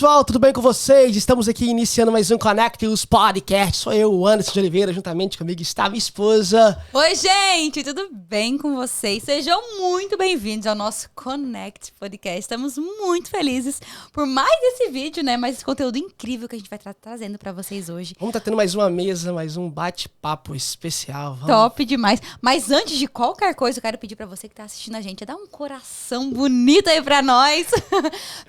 pessoal, tudo bem com vocês? Estamos aqui iniciando mais um Connect Us Podcast. Sou eu, o Anderson de Oliveira, juntamente comigo está minha esposa. Oi, gente, tudo bem com vocês? Sejam muito bem-vindos ao nosso Connect Podcast. Estamos muito felizes por mais esse vídeo, né? Mais esse conteúdo incrível que a gente vai estar trazendo para vocês hoje. Vamos estar tendo mais uma mesa, mais um bate-papo especial. Vamos. Top demais. Mas antes de qualquer coisa, eu quero pedir para você que tá assistindo a gente, dar um coração bonito aí para nós.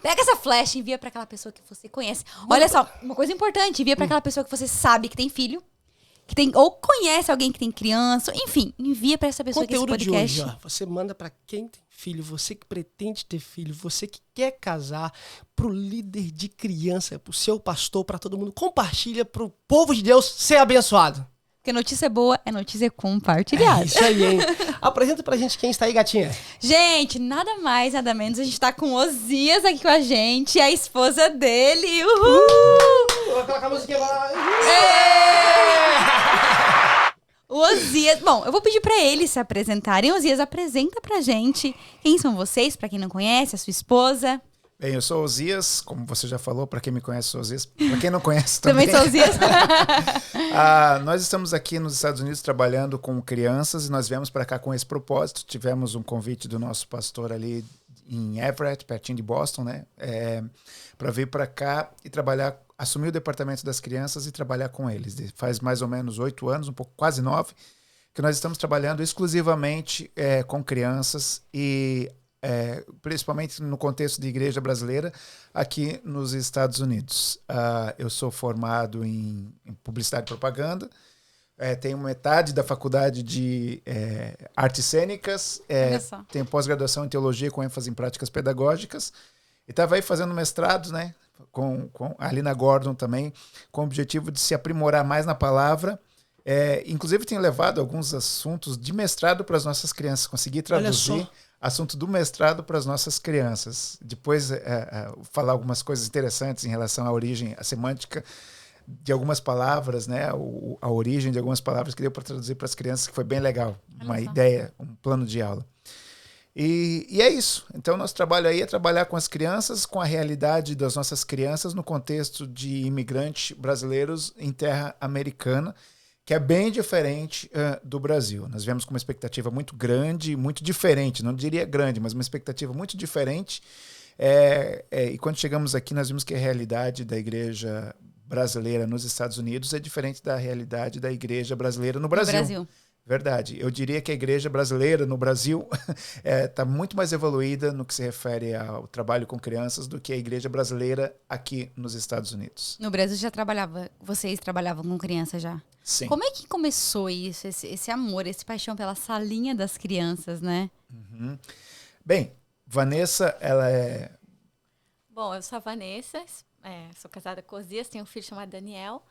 Pega essa flecha, envia para aquela pessoa que você conhece. Olha só, uma coisa importante, envia para aquela pessoa que você sabe que tem filho, que tem ou conhece alguém que tem criança, enfim, envia para essa pessoa que esse podcast. De hoje, ó, você manda para quem tem filho, você que pretende ter filho, você que quer casar, pro líder de criança, pro seu pastor, para todo mundo. Compartilha pro povo de Deus ser abençoado. Porque notícia boa é notícia compartilhada. É isso aí, hein? Apresenta pra gente quem está aí, gatinha. Gente, nada mais, nada menos. A gente tá com o Osias aqui com a gente, a esposa dele. Uhul! Vou colocar a musiquinha lá. O Osias... Bom, eu vou pedir pra eles se apresentarem. Osias, apresenta pra gente quem são vocês, pra quem não conhece, a sua esposa. Bem, eu sou o Osias, como você já falou, para quem me conhece, sou o Osias. Para quem não conhece também. Também sou o Osias. Nós estamos aqui nos Estados Unidos trabalhando com crianças e nós viemos para cá com esse propósito. Tivemos um convite do nosso pastor ali em Everett, pertinho de Boston, né? Para vir para cá e trabalhar, assumir o departamento das crianças e trabalhar com eles. Faz mais ou menos 8 anos, um pouco quase 9, que nós estamos trabalhando exclusivamente com crianças e principalmente no contexto de igreja brasileira aqui nos Estados Unidos. Eu sou formado em publicidade e propaganda, tenho metade da faculdade de artes cênicas, tenho pós-graduação em teologia com ênfase em práticas pedagógicas e estava aí fazendo mestrado, né, com a Alina Gordon também, com o objetivo de se aprimorar mais na palavra. Inclusive tenho levado alguns assuntos de mestrado para as nossas crianças, consegui traduzir assunto do mestrado para as nossas crianças. Depois falar algumas coisas interessantes em relação à origem, à semântica de algumas palavras, né? A origem de algumas palavras que deu para traduzir para as crianças, que foi bem legal. Uma ideia, um plano de aula. E é isso. Então, nosso trabalho aí é trabalhar com as crianças, com a realidade das nossas crianças no contexto de imigrantes brasileiros em terra americana, que é bem diferente do Brasil. Nós viemos com uma expectativa muito grande, muito diferente, não diria grande, mas uma expectativa muito diferente. E quando chegamos aqui, nós vimos que a realidade da igreja brasileira nos Estados Unidos é diferente da realidade da igreja brasileira no Brasil. Verdade. Eu diria que a igreja brasileira no Brasil está muito mais evoluída no que se refere ao trabalho com crianças do que a igreja brasileira aqui nos Estados Unidos. No Brasil vocês trabalhavam com crianças já? Sim. Como é que começou isso, esse amor, essa paixão pela salinha das crianças, né? Uhum. Bem, Vanessa, ela é... Bom, eu sou a Vanessa, sou casada com o Osias, tenho um filho chamado Daniel.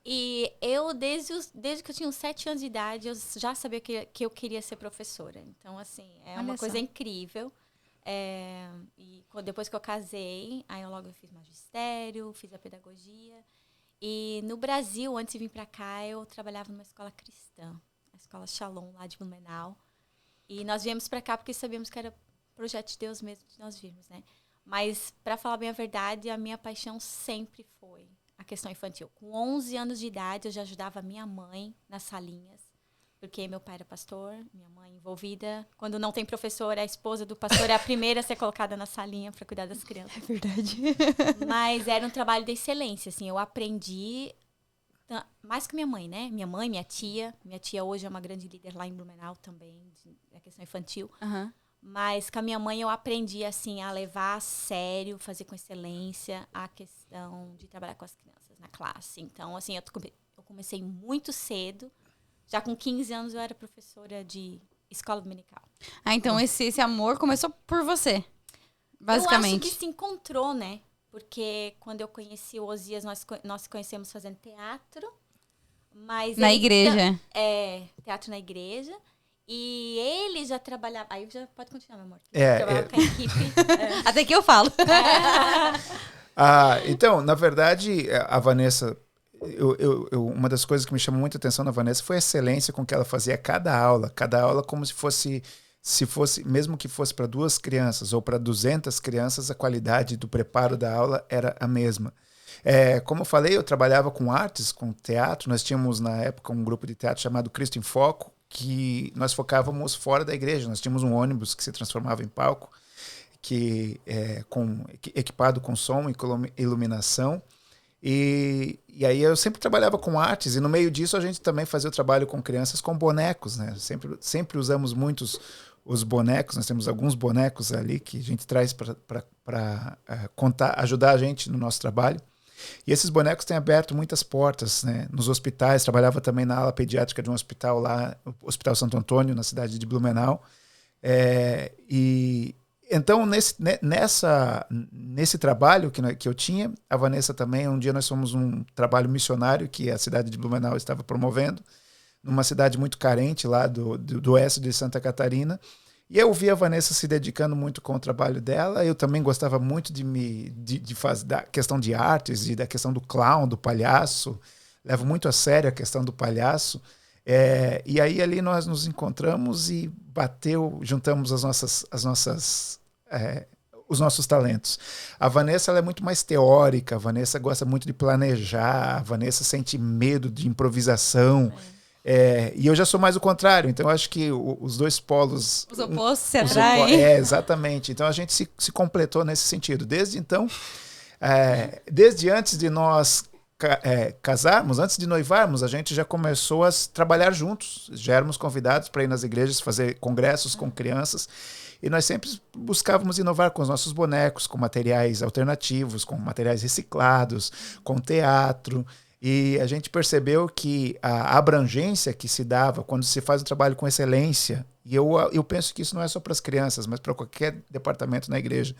E eu, desde que eu tinha uns 7 anos de idade, eu já sabia que eu queria ser professora. Então, assim, uma coisa incrível. E depois que eu casei, aí eu fiz magistério, fiz a pedagogia. E no Brasil, antes de vir para cá, eu trabalhava numa escola cristã, a escola Shalom, lá de Blumenau. E nós viemos para cá porque sabíamos que era projeto de Deus mesmo de nós virmos, né? Mas, para falar bem a verdade, a minha paixão sempre foi a questão infantil. Com 11 anos de idade, eu já ajudava a minha mãe nas salinhas, porque meu pai era pastor, minha mãe envolvida. Quando não tem professor, a esposa do pastor é a primeira a ser colocada na salinha para cuidar das crianças. É verdade. Mas era um trabalho de excelência, assim. Eu aprendi mais que minha mãe, né? Minha mãe, minha tia. Minha tia hoje é uma grande líder lá em Blumenau também, da questão infantil. Uhum. Mas com a minha mãe eu aprendi assim, a levar a sério, fazer com excelência a questão de trabalhar com as crianças na classe. Então, assim, eu comecei muito cedo. Já com 15 anos eu era professora de escola dominical. Então esse amor começou por você, basicamente. Eu acho que se encontrou, né? Porque quando eu conheci o Osias, nós conhecemos fazendo teatro. Mas na igreja. Teatro na igreja. E ele já trabalhava... Aí já pode continuar, meu amor. Trabalhava com a equipe. Até que eu falo. Então, na verdade, a Vanessa... uma das coisas que me chamou muita atenção na Vanessa foi a excelência com que ela fazia cada aula como se fosse se fosse, mesmo que fosse para 2 crianças ou para 200 crianças, a qualidade do preparo da aula era a mesma. Como eu falei, eu trabalhava com artes, com teatro. Nós tínhamos, na época, um grupo de teatro chamado Cristo em Foco, que nós focávamos fora da igreja. Nós tínhamos um ônibus que se transformava em palco, equipado com som e iluminação. E aí eu sempre trabalhava com artes, e no meio disso a gente também fazia o trabalho com crianças com bonecos, né? Sempre usamos muitos os bonecos. Nós temos alguns bonecos ali que a gente traz para ajudar a gente no nosso trabalho. E esses bonecos têm aberto muitas portas, né? Nos hospitais. Trabalhava também na ala pediátrica de um hospital lá, o Hospital Santo Antônio, na cidade de Blumenau. Então, nesse trabalho que eu tinha, a Vanessa também, um dia nós fomos um trabalho missionário que a cidade de Blumenau estava promovendo, numa cidade muito carente lá do oeste de Santa Catarina. E eu vi a Vanessa se dedicando muito com o trabalho dela. Eu também gostava muito de fazer da questão de artes e da questão do clown, do palhaço. Levo muito a sério a questão do palhaço. E aí ali nós nos encontramos e juntamos os nossos talentos. A Vanessa, ela é muito mais teórica. A Vanessa gosta muito de planejar. A Vanessa sente medo de improvisação. E eu já sou mais o contrário, então eu acho que os dois polos... Os opostos se atraem. Exatamente. Então a gente se completou nesse sentido. Desde antes de nós casarmos, antes de noivarmos, a gente já começou a trabalhar juntos. Já éramos convidados para ir nas igrejas, fazer congressos com crianças. E nós sempre buscávamos inovar com os nossos bonecos, com materiais alternativos, com materiais reciclados, com teatro. E a gente percebeu que a abrangência que se dava quando se faz um trabalho com excelência, e eu penso que isso não é só para as crianças, mas para qualquer departamento na igreja,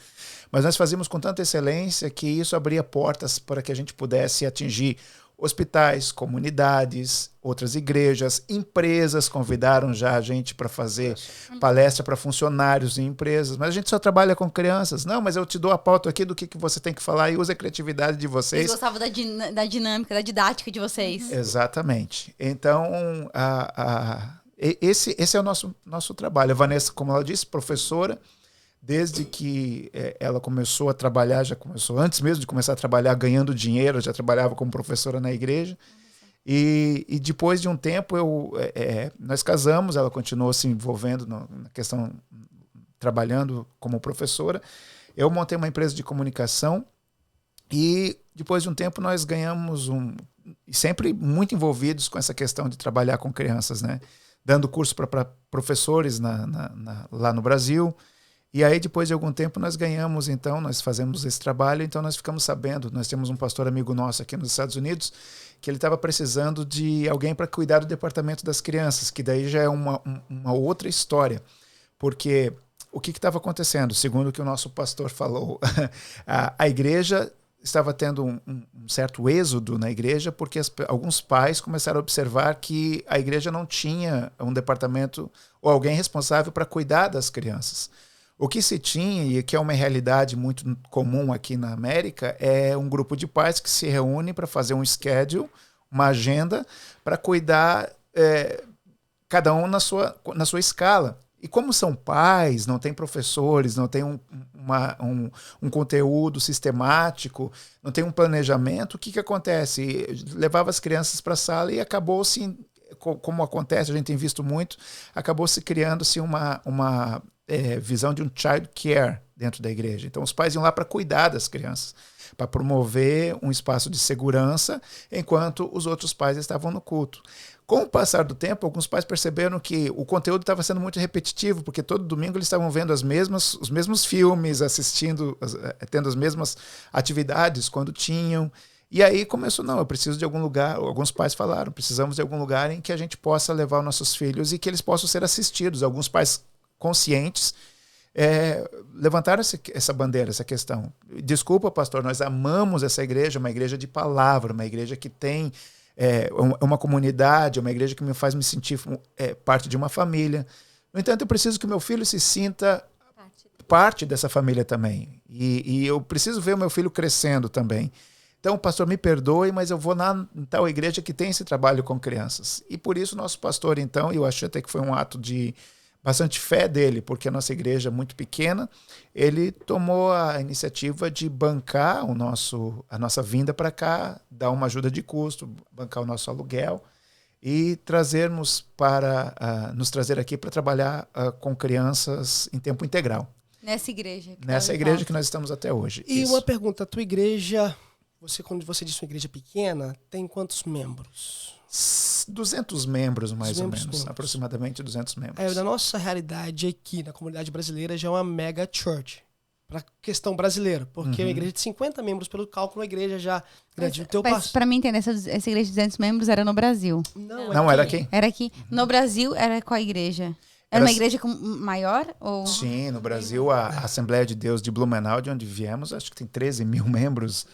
mas nós fazíamos com tanta excelência que isso abria portas para que a gente pudesse atingir hospitais, comunidades, outras igrejas, empresas convidaram já a gente para fazer palestra para funcionários em empresas. Mas a gente só trabalha com crianças. Não, mas eu te dou a pauta aqui do que você tem que falar e use a criatividade de vocês. Eles gostavam da dinâmica, da didática de vocês. Exatamente. Então, esse é o nosso trabalho. A Vanessa, como ela disse, professora, desde que ela começou a trabalhar, já começou antes mesmo de começar a trabalhar ganhando dinheiro, já trabalhava como professora na igreja. E depois de um tempo nós casamos, ela continuou se envolvendo na questão, trabalhando como professora. Eu montei uma empresa de comunicação e depois de um tempo nós ganhamos sempre muito envolvidos com essa questão de trabalhar com crianças, né? Dando curso para professores lá no Brasil. E aí, depois de algum tempo, nós fazemos esse trabalho, então nós ficamos sabendo, nós temos um pastor amigo nosso aqui nos Estados Unidos, que ele estava precisando de alguém para cuidar do departamento das crianças, que daí já é uma outra história, porque o que estava acontecendo? Segundo o que o nosso pastor falou, a igreja estava tendo um certo êxodo na igreja, porque alguns pais começaram a observar que a igreja não tinha um departamento ou alguém responsável para cuidar das crianças. O que se tinha, e que é uma realidade muito comum aqui na América, é um grupo de pais que se reúne para fazer um schedule, uma agenda, para cuidar cada um na sua escala. E como são pais, não tem professores, não tem um conteúdo sistemático, não tem um planejamento, o que acontece? Levava as crianças para a sala e acabou-se, como acontece, a gente tem visto muito, acabou-se criando-se uma visão de um child care dentro da igreja. Então os pais iam lá para cuidar das crianças, para promover um espaço de segurança, enquanto os outros pais estavam no culto. Com o passar do tempo, alguns pais perceberam que o conteúdo estava sendo muito repetitivo, porque todo domingo eles estavam vendo os mesmos filmes, tendo as mesmas atividades quando tinham. E aí começou, eu preciso de algum lugar, alguns pais falaram, precisamos de algum lugar em que a gente possa levar os nossos filhos e que eles possam ser assistidos. Alguns pais conscientes levantaram essa bandeira, essa questão. Desculpa, pastor, nós amamos essa igreja, uma igreja de palavra, uma igreja que tem uma comunidade, uma igreja que me faz me sentir parte de uma família. No entanto, eu preciso que o meu filho se sinta parte dessa família também. E eu preciso ver o meu filho crescendo também. Então, pastor, me perdoe, mas eu vou em tal igreja que tem esse trabalho com crianças. E por isso, nosso pastor, então, eu acho até que foi um ato bastante fé dele, porque a nossa igreja é muito pequena, ele tomou a iniciativa de bancar a nossa vinda para cá, dar uma ajuda de custo, bancar o nosso aluguel e nos trazer aqui para trabalhar com crianças em tempo integral. Nessa igreja. Nessa igreja que nós estamos até hoje. E Isso. uma pergunta, a tua igreja, quando você disse uma igreja pequena, tem quantos membros? 200 membros, mais ou 200 menos. membros. Aproximadamente 200 membros. Na nossa realidade aqui, na comunidade brasileira, já é uma mega church. Para questão brasileira. Porque uma igreja de 50 membros, pelo cálculo, uma igreja já grande. Mas para mim entender, essa igreja de 200 membros era no Brasil. Não, era aqui? Era aqui. No Brasil, era qual igreja? Era uma igreja maior? Ou... Sim, no Brasil, a Assembleia de Deus de Blumenau, de onde viemos, acho que tem 13 mil membros.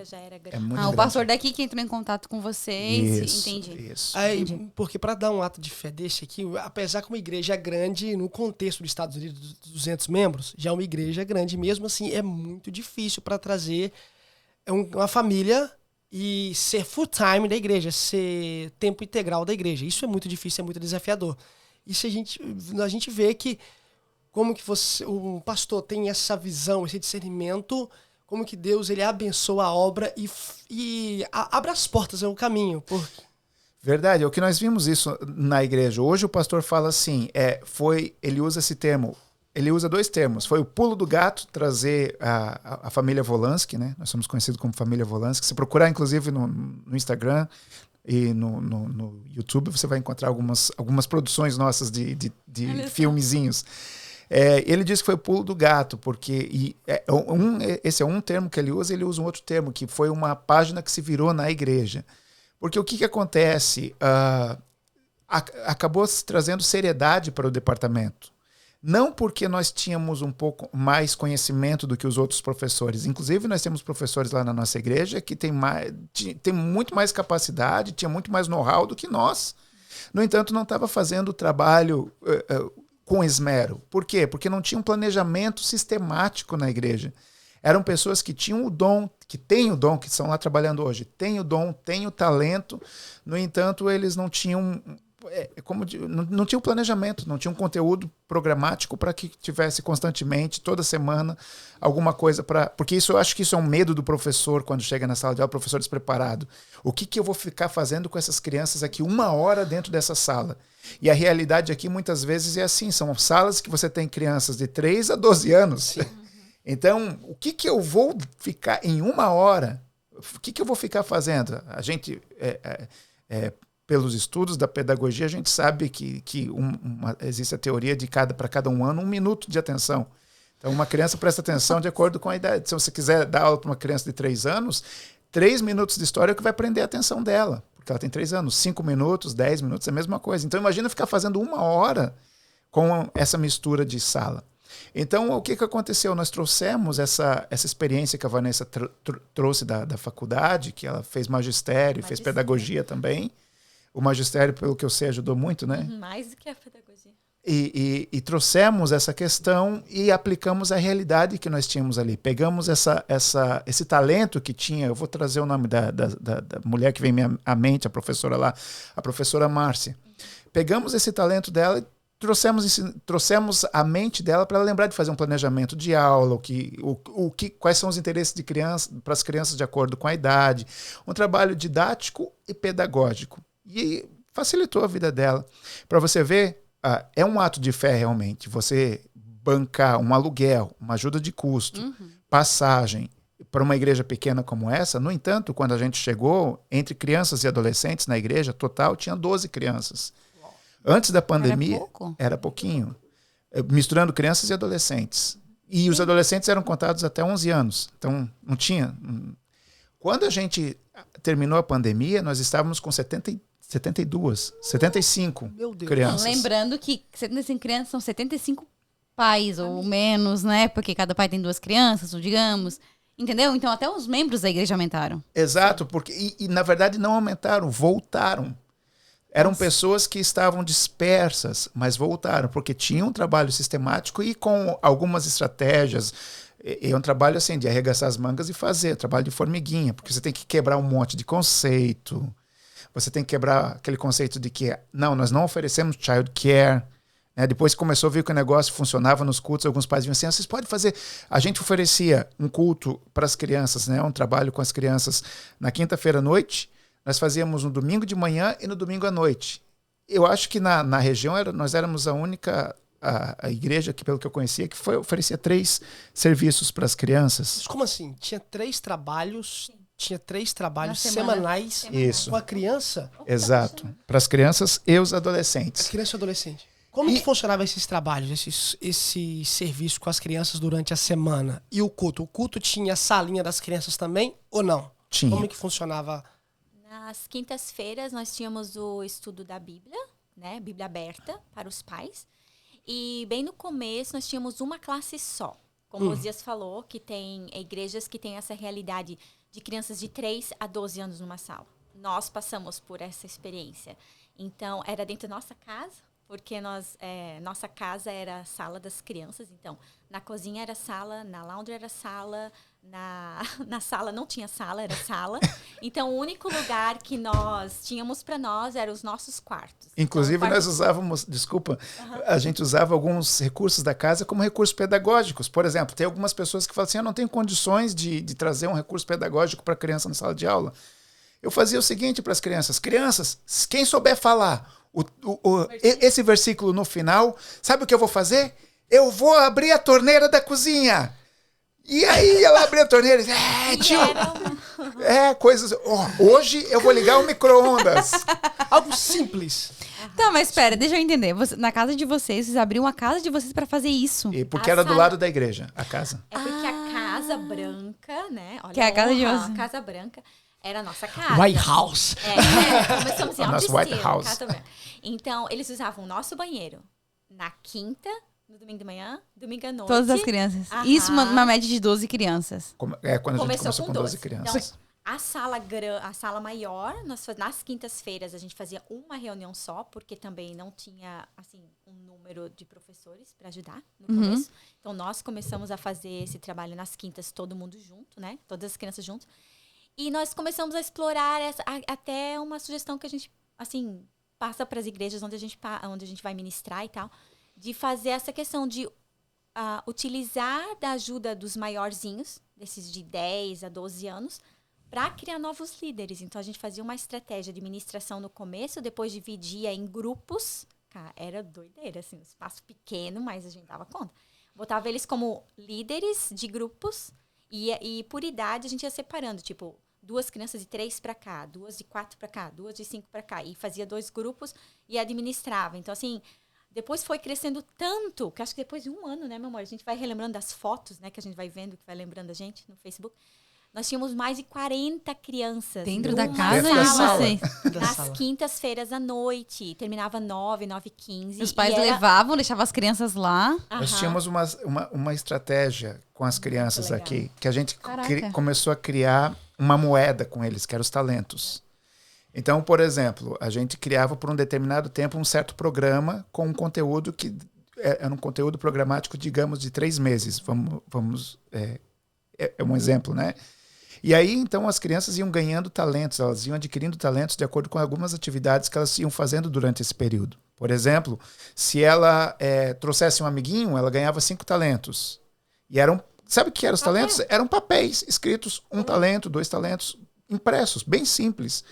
Já era grande. É muito o grande. pastor daqui que entrou em contato com vocês. Isso, entendi. isso. Aí, porque para dar um ato de fé desse aqui, apesar que uma igreja é grande, no contexto dos Estados Unidos, dos 200 membros, já é uma igreja grande. Mesmo assim, é muito difícil para trazer uma família e ser full-time da igreja, ser tempo integral da igreja. Isso é muito difícil, é muito desafiador. Isso a gente vê que como que o pastor tem essa visão, esse discernimento, como que Deus ele abençoa a obra e abre as portas no caminho. Verdade, é o que nós vimos isso na igreja. Hoje o pastor fala assim, ele usa esse termo, ele usa dois termos. Foi o pulo do gato trazer a família Volansky, né? Nós somos conhecidos como família Volansky. Se procurar, inclusive, no Instagram e no YouTube, você vai encontrar algumas produções nossas de filmezinhos. Ele diz que foi o pulo do gato, porque esse é um termo que ele usa um outro termo, que foi uma página que se virou na igreja. Porque o que acontece? Acabou se trazendo seriedade para o departamento. Não porque nós tínhamos um pouco mais conhecimento do que os outros professores. Inclusive, nós temos professores lá na nossa igreja que tem muito mais capacidade, tinha muito mais know-how do que nós. No entanto, não estava fazendo o trabalho com esmero. Por quê? Porque não tinha um planejamento sistemático na igreja. Eram pessoas que tinham o dom, que têm o dom, que estão lá trabalhando hoje, têm o dom, têm o talento, no entanto, eles não tinham não tinha um planejamento, não tinha um conteúdo programático para que tivesse constantemente, toda semana, alguma coisa para... Porque eu acho que isso é um medo do professor quando chega na sala de aula, o professor despreparado. O que eu vou ficar fazendo com essas crianças aqui 1 hora dentro dessa sala? E a realidade aqui muitas vezes é assim, são salas que você tem crianças de 3 a 12 anos. Então, o que eu vou ficar em 1 hora? O que eu vou ficar fazendo? A gente... pelos estudos da pedagogia, a gente sabe que existe a teoria de para cada 1 ano, 1 minuto de atenção. Então, uma criança presta atenção de acordo com a idade. Se você quiser dar aula para uma criança de 3 anos, 3 minutos de história é o que vai prender a atenção dela, porque ela tem 3 anos. 5 minutos, 10 minutos, é a mesma coisa. Então, imagina ficar fazendo 1 hora com essa mistura de sala. Então, o que aconteceu? Nós trouxemos essa experiência que a Vanessa trouxe da faculdade, que ela fez magistério, fez pedagogia também. O magistério, pelo que eu sei, ajudou muito, né? Mais do que a pedagogia. E trouxemos essa questão e aplicamos a realidade que nós tínhamos ali. Pegamos esse talento que tinha, eu vou trazer o nome da mulher que vem à mente, a professora lá, a professora Márcia. Pegamos esse talento dela e trouxemos a mente dela para ela lembrar de fazer um planejamento de aula, quais são os interesses de criança, para as crianças de acordo com a idade, um trabalho didático e pedagógico. E facilitou a vida dela. Para você ver, é um ato de fé realmente. Você bancar um aluguel, uma ajuda de custo, passagem para uma igreja pequena como essa. No entanto, quando a gente chegou, entre crianças e adolescentes na igreja, total, tinha 12 crianças. Antes da pandemia, era pouquinho. Misturando crianças e adolescentes. E os adolescentes eram contados até 11 anos. Então, não tinha... Quando a gente terminou a pandemia, nós estávamos com 75 crianças. Lembrando que 75 crianças são 75 pais ou menos, né? Porque cada pai tem 2 crianças, ou digamos. Entendeu? Então até os membros da igreja aumentaram. Exato, porque na verdade não aumentaram, voltaram. Eram pessoas que estavam dispersas, mas voltaram, porque tinham um trabalho sistemático e com algumas estratégias. É um trabalho assim, de arregaçar as mangas e fazer, trabalho de formiguinha, porque você tem que quebrar um monte de conceito. Você tem que quebrar aquele conceito de que, não, nós não oferecemos child care, né? Depois que começou a ver que o negócio funcionava nos cultos, alguns pais vinham assim, vocês podem fazer... A gente oferecia um culto para as crianças, né? Um trabalho com as crianças na quinta-feira à noite. Nós fazíamos no domingo de manhã e no domingo à noite. Eu acho que na região nós éramos a única a igreja, que pelo que eu conhecia, que oferecia 3 serviços para as crianças. Mas como assim? Tinha 3 trabalhos... Tinha 3 trabalhos Na semana. semanais Isso. com a criança, Exato. Para as crianças e os adolescentes. criança e adolescente. Como que funcionavam esses trabalhos, esse serviço com as crianças durante a semana? E o culto? O culto tinha a salinha das crianças também ou não? Tinha. Como que funcionava? Nas quintas-feiras nós tínhamos o estudo da Bíblia, né? Bíblia aberta para os pais. E bem no começo nós tínhamos uma classe só. Como o Osias falou, que tem igrejas que têm essa realidade de crianças de 3 a 12 anos numa sala. Nós passamos por essa experiência. Então, era dentro da nossa casa, porque nossa casa era a sala das crianças. Então, na cozinha era sala, na laundry era sala, na sala não tinha sala, era sala. Então, o único lugar que nós tínhamos para nós eram os nossos quartos. Inclusive, então, nós usávamos, a gente usava alguns recursos da casa como recursos pedagógicos. Por exemplo, tem algumas pessoas que falam assim, eu não tenho condições de trazer um recurso pedagógico para a criança na sala de aula. Eu fazia o seguinte para as crianças, quem souber falar esse versículo no final, sabe o que eu vou fazer? Eu vou abrir a torneira da cozinha. E aí ela abriu a torneira e disse, tio, coisas... hoje eu vou ligar o micro-ondas. Algo simples. Tá, mas espera, deixa eu entender. Na casa de vocês abriam a casa de vocês pra fazer isso. E porque era do lado da igreja, a casa. É porque a Casa Branca, né? Olha, Que é a casa de vocês. A Casa Branca era a nossa casa. White House. Começamos em A nossa alto White estilo, House. Casa Branca. Então, eles usavam o nosso banheiro na quinta, no domingo de manhã, domingo à noite. Todas as crianças. Aham. Isso, uma média de 12 crianças. Quando a gente começou com 12 crianças. Então, a sala maior, nas quintas-feiras a gente fazia uma reunião só, porque também não tinha assim um número de professores para ajudar no começo. Então, nós começamos a fazer esse trabalho nas quintas, todo mundo junto, né? Todas as crianças juntas. E nós começamos a explorar até uma sugestão que a gente, assim, passa para as igrejas onde a gente vai ministrar e tal, de fazer essa questão de utilizar da ajuda dos maiorzinhos, desses de 10 a 12 anos, para criar novos líderes. Então, a gente fazia uma estratégia de ministração no começo, depois dividia em grupos. Cara, era doideira, assim, um espaço pequeno, mas a gente dava conta. Botava eles como líderes de grupos e por idade a gente ia separando, tipo, 2 crianças de 3 para cá, 2 de 4 para cá, 2 de 5 para cá. E fazia 2 grupos e administrava. Então, assim, depois foi crescendo tanto, que acho que depois de 1 ano, né, meu amor? A gente vai relembrando das fotos, né, que a gente vai vendo, que vai lembrando a gente no Facebook. Nós tínhamos mais de 40 crianças. Dentro da numa casa da de sala. vocês. Nas quintas-feiras à noite. Terminava 9, 9h15. Os pais levavam, deixavam as crianças lá. Nós tínhamos uma estratégia com as crianças legal. aqui, que a gente Caraca. começou a criar uma moeda com eles, que eram os talentos. Então, por exemplo, a gente criava por um determinado tempo um certo programa com um conteúdo que era um conteúdo programático, digamos, de 3 meses. É um exemplo, né? E aí, então, as crianças iam ganhando talentos, elas iam adquirindo talentos de acordo com algumas atividades que elas iam fazendo durante esse período. Por exemplo, se ela trouxesse um amiguinho, ela ganhava 5 talentos. E sabe o que eram os talentos? Eram papéis escritos, 1 talento, 2 talentos, impressos, bem simples.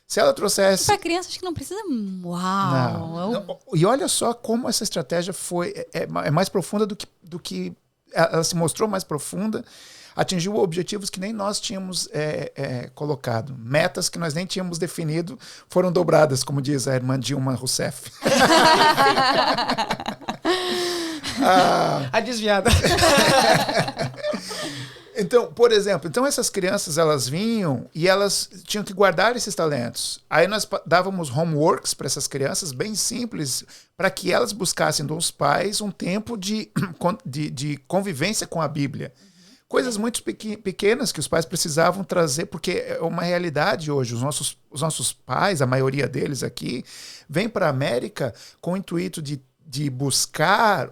Se ela trouxesse... Para criança, acho que não precisa... Uau! Não. E olha só como essa estratégia é mais profunda do que... Ela se mostrou mais profunda, atingiu objetivos que nem nós tínhamos colocado. Metas que nós nem tínhamos definido foram dobradas, como diz a irmã Dilma Rousseff. A desviada. Então, por exemplo, essas crianças, elas vinham e elas tinham que guardar esses talentos. Aí nós dávamos homeworks para essas crianças, bem simples, para que elas buscassem dos pais um tempo de convivência com a Bíblia. Coisas muito pequenas que os pais precisavam trazer, porque é uma realidade hoje. Os nossos pais, a maioria deles aqui, vêm para a América com o intuito de buscar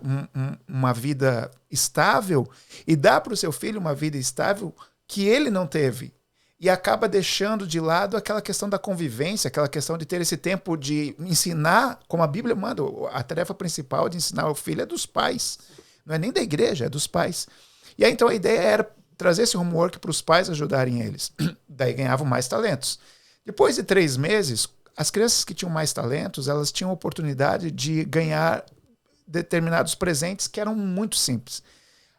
uma vida estável e dar para o seu filho uma vida estável que ele não teve. e acaba deixando de lado aquela questão da convivência, aquela questão de ter esse tempo de ensinar, como a Bíblia manda, a tarefa principal de ensinar o filho é dos pais. Não é nem da igreja, é dos pais. E aí, então, a ideia era trazer esse homework para os pais ajudarem eles. Daí ganhavam mais talentos. Depois de 3 meses, as crianças que tinham mais talentos, elas tinham a oportunidade de ganhar determinados presentes que eram muito simples.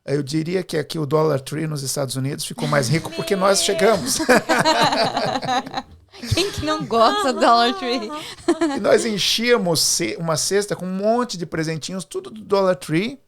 Eu diria que aqui o Dollar Tree nos Estados Unidos ficou mais rico porque nós chegamos. Quem que não gosta do Dollar Tree? E nós enchíamos uma cesta com um monte de presentinhos, tudo do Dollar Tree.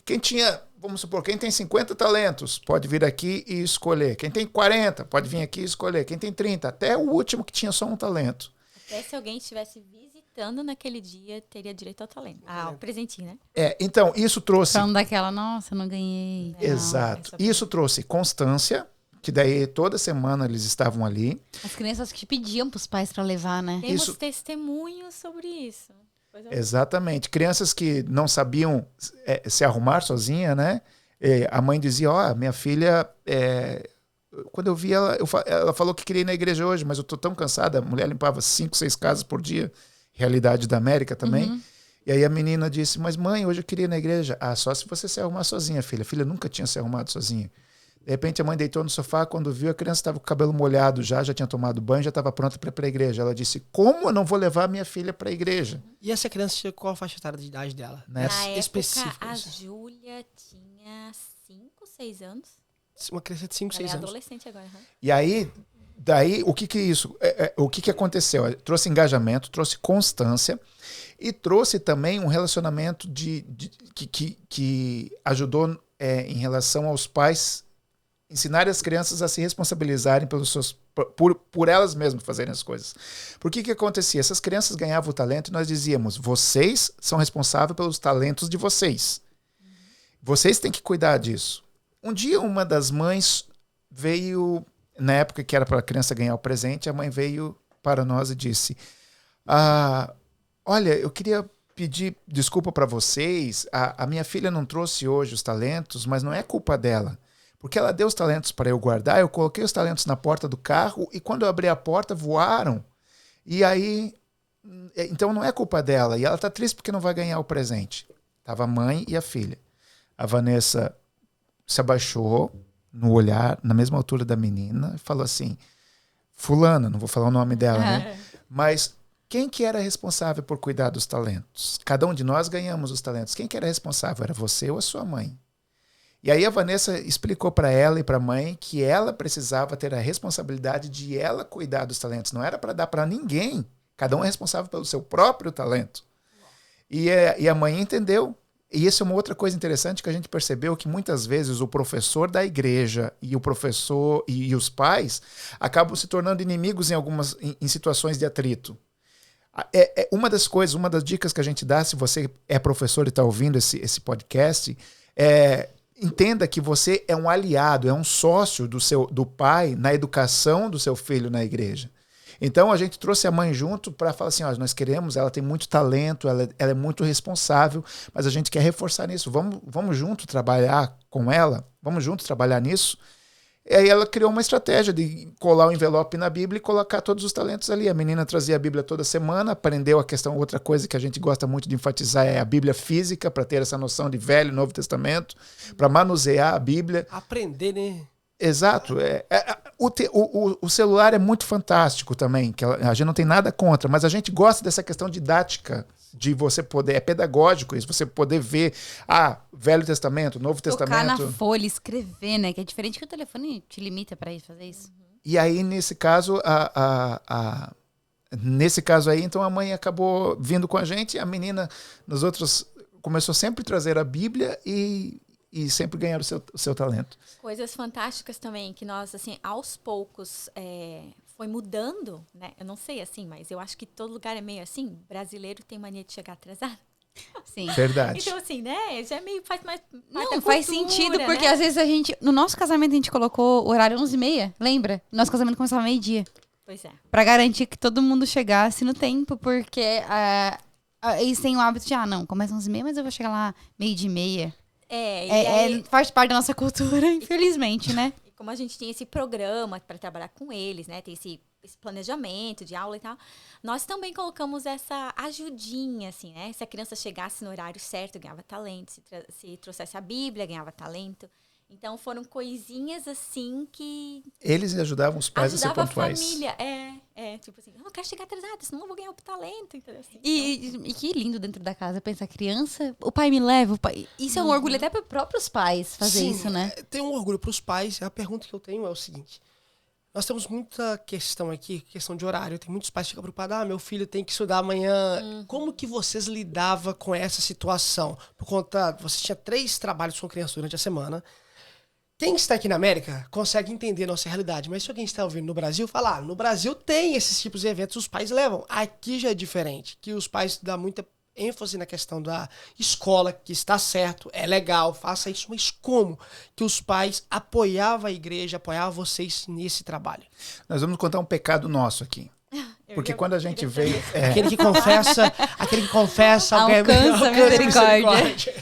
Quem tinha, vamos supor, quem tem 50 talentos pode vir aqui e escolher. Quem tem 40 pode vir aqui e escolher. Quem tem 30, até o último que tinha só um talento. Até se alguém estivesse visitando naquele dia, teria direito ao talento. Ao presentinho, né? Então, isso trouxe... Pra não daquela, nossa, não ganhei. Exato. Isso trouxe constância, que daí toda semana eles estavam ali. As crianças que pediam pros pais pra levar, né? Temos Isso- testemunhos sobre isso. Exatamente. Crianças que não sabiam se arrumar sozinha, né? A mãe dizia, minha filha... Quando eu vi ela, ela falou que queria ir na igreja hoje, mas eu tô tão cansada. A mulher limpava 5, 6 casas por dia. Realidade da América também. E aí a menina disse, mas mãe, hoje eu queria ir na igreja. Só se você se arrumar sozinha, filha. A filha nunca tinha se arrumado sozinha. De repente a mãe deitou no sofá, quando viu a criança estava com o cabelo molhado já tinha tomado banho, já estava pronta para ir para a igreja. Ela disse, como eu não vou levar minha filha para a igreja? E essa criança tinha qual a faixa etária de idade dela? Né? Na época, específico, a assim. Júlia tinha 5, 6 anos. Uma criança de 5, Ela 6 é anos. adolescente agora. E aí, daí, o que é isso? O que aconteceu? Trouxe engajamento, trouxe constância e trouxe também um relacionamento que ajudou em relação aos pais ensinarem as crianças a se responsabilizarem pelos seus, por elas mesmas fazerem as coisas. Por que acontecia? Essas crianças ganhavam o talento e nós dizíamos, vocês são responsáveis pelos talentos de vocês. Vocês têm que cuidar disso. Um dia uma das mães veio, na época que era para a criança ganhar o presente, a mãe veio para nós e disse, olha, eu queria pedir desculpa para vocês, a minha filha não trouxe hoje os talentos, mas não é culpa dela. Porque ela deu os talentos para eu guardar, eu coloquei os talentos na porta do carro e quando eu abri a porta, voaram. E aí, então não é culpa dela. E ela está triste porque não vai ganhar o presente. Tava a mãe e a filha. A Vanessa se abaixou no olhar, na mesma altura da menina, e falou assim, fulana, não vou falar o nome dela, né? Mas quem que era responsável por cuidar dos talentos? Cada um de nós ganhamos os talentos. Quem que era responsável? Era você ou a sua mãe? E aí a Vanessa explicou para ela e para a mãe que ela precisava ter a responsabilidade de ela cuidar dos talentos. Não era para dar para ninguém. Cada um é responsável pelo seu próprio talento. E a mãe entendeu. E isso é uma outra coisa interessante que a gente percebeu, que muitas vezes o professor da igreja e o professor e os pais acabam se tornando inimigos em situações de atrito. Uma das coisas, uma das dicas que a gente dá, se você é professor e está ouvindo esse podcast, entenda que você é um aliado, é um sócio do pai na educação do seu filho na igreja. Então a gente trouxe a mãe junto para falar assim, nós queremos, ela tem muito talento, ela é muito responsável, mas a gente quer reforçar nisso. Vamos junto trabalhar com ela, vamos junto trabalhar nisso. E aí ela criou uma estratégia de colar o envelope na Bíblia e colocar todos os talentos ali. A menina trazia a Bíblia toda semana, aprendeu a questão, outra coisa que a gente gosta muito de enfatizar é a Bíblia física, para ter essa noção de Velho e Novo Testamento, para manusear a Bíblia. Aprender, né? Exato. O celular é muito fantástico também, que a gente não tem nada contra, mas a gente gosta dessa questão didática, de você poder, é pedagógico isso, você poder ver, Velho Testamento, Novo Tocar Testamento. na folha, escrever, né? Que é diferente que o telefone te limita pra fazer isso. E aí, nesse caso, nesse caso aí, então a mãe acabou vindo com a gente, a menina, nos outros, começou sempre a trazer a Bíblia e sempre ganhar o seu talento. Coisas fantásticas também, que nós, assim, aos poucos, foi mudando, né? Eu não sei, assim, mas eu acho que todo lugar é meio assim. Brasileiro tem mania de chegar atrasado. Sim. Verdade. Então, assim, né? Já é meio, faz mais parte Não, da faz cultura, sentido, porque né? às vezes no nosso casamento a gente colocou o horário 11h30, lembra? Nosso casamento começava meio-dia. Pois é. Pra garantir que todo mundo chegasse no tempo, porque eles têm o hábito de, não, começa 11h30, mas eu vou chegar lá 12h30. E aí, Faz parte da nossa cultura, infelizmente, né? e como a gente tinha esse programa para trabalhar com eles, né? Tem esse planejamento de aula e tal, nós também colocamos essa ajudinha, assim, né? Se a criança chegasse no horário certo, ganhava talento. Se trouxesse a Bíblia, ganhava talento. Então, foram coisinhas, assim, que... Eles ajudavam os pais ajudava a ser pontuais. A família, tipo assim, eu não quero chegar atrasada, senão eu vou ganhar o talento, entendeu? Assim, E que lindo dentro da casa pensar, criança, o pai me leva, o pai... Isso é um orgulho até para os próprios pais fazer Sim, isso, né? Tem um orgulho para os pais. A pergunta que eu tenho é o seguinte. Nós temos muita questão aqui, questão de horário. Tem muitos pais que ficam preocupados. Meu filho tem que estudar amanhã. Como que vocês lidavam com essa situação? Por conta, você tinha 3 trabalhos com criança durante a semana. Quem está aqui na América consegue entender a nossa realidade. Mas se alguém está ouvindo no Brasil, fala, no Brasil tem esses tipos de eventos, os pais levam. Aqui já é diferente, que os pais dão muita ênfase na questão da escola, que está certo, é legal, faça isso, mas como que os pais apoiavam a igreja, apoiavam vocês nesse trabalho? Nós vamos contar um pecado nosso aqui. Porque quando a gente veio... Aquele que confessa, alcança a misericórdia.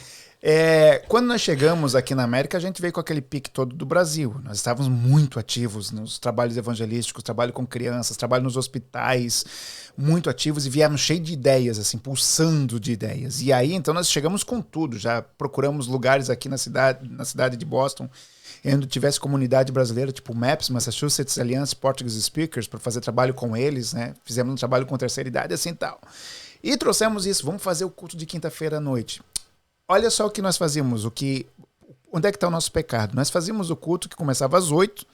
Quando nós chegamos aqui na América, a gente veio com aquele pique todo do Brasil. Nós estávamos muito ativos nos trabalhos evangelísticos, trabalho com crianças, trabalho nos hospitais, muito ativos e viemos cheios de ideias, assim, pulsando de ideias. E aí, então, nós chegamos com tudo. Já procuramos lugares aqui na cidade de Boston, onde tivesse comunidade brasileira, tipo MAPS, Massachusetts Alliance Portuguese Speakers, para fazer trabalho com eles, né? Fizemos um trabalho com terceira idade, assim, tal. E trouxemos isso, vamos fazer o culto de quinta-feira à noite. Olha só o que nós fazíamos, onde é que está o nosso pecado? Nós fazíamos o culto que começava às 8,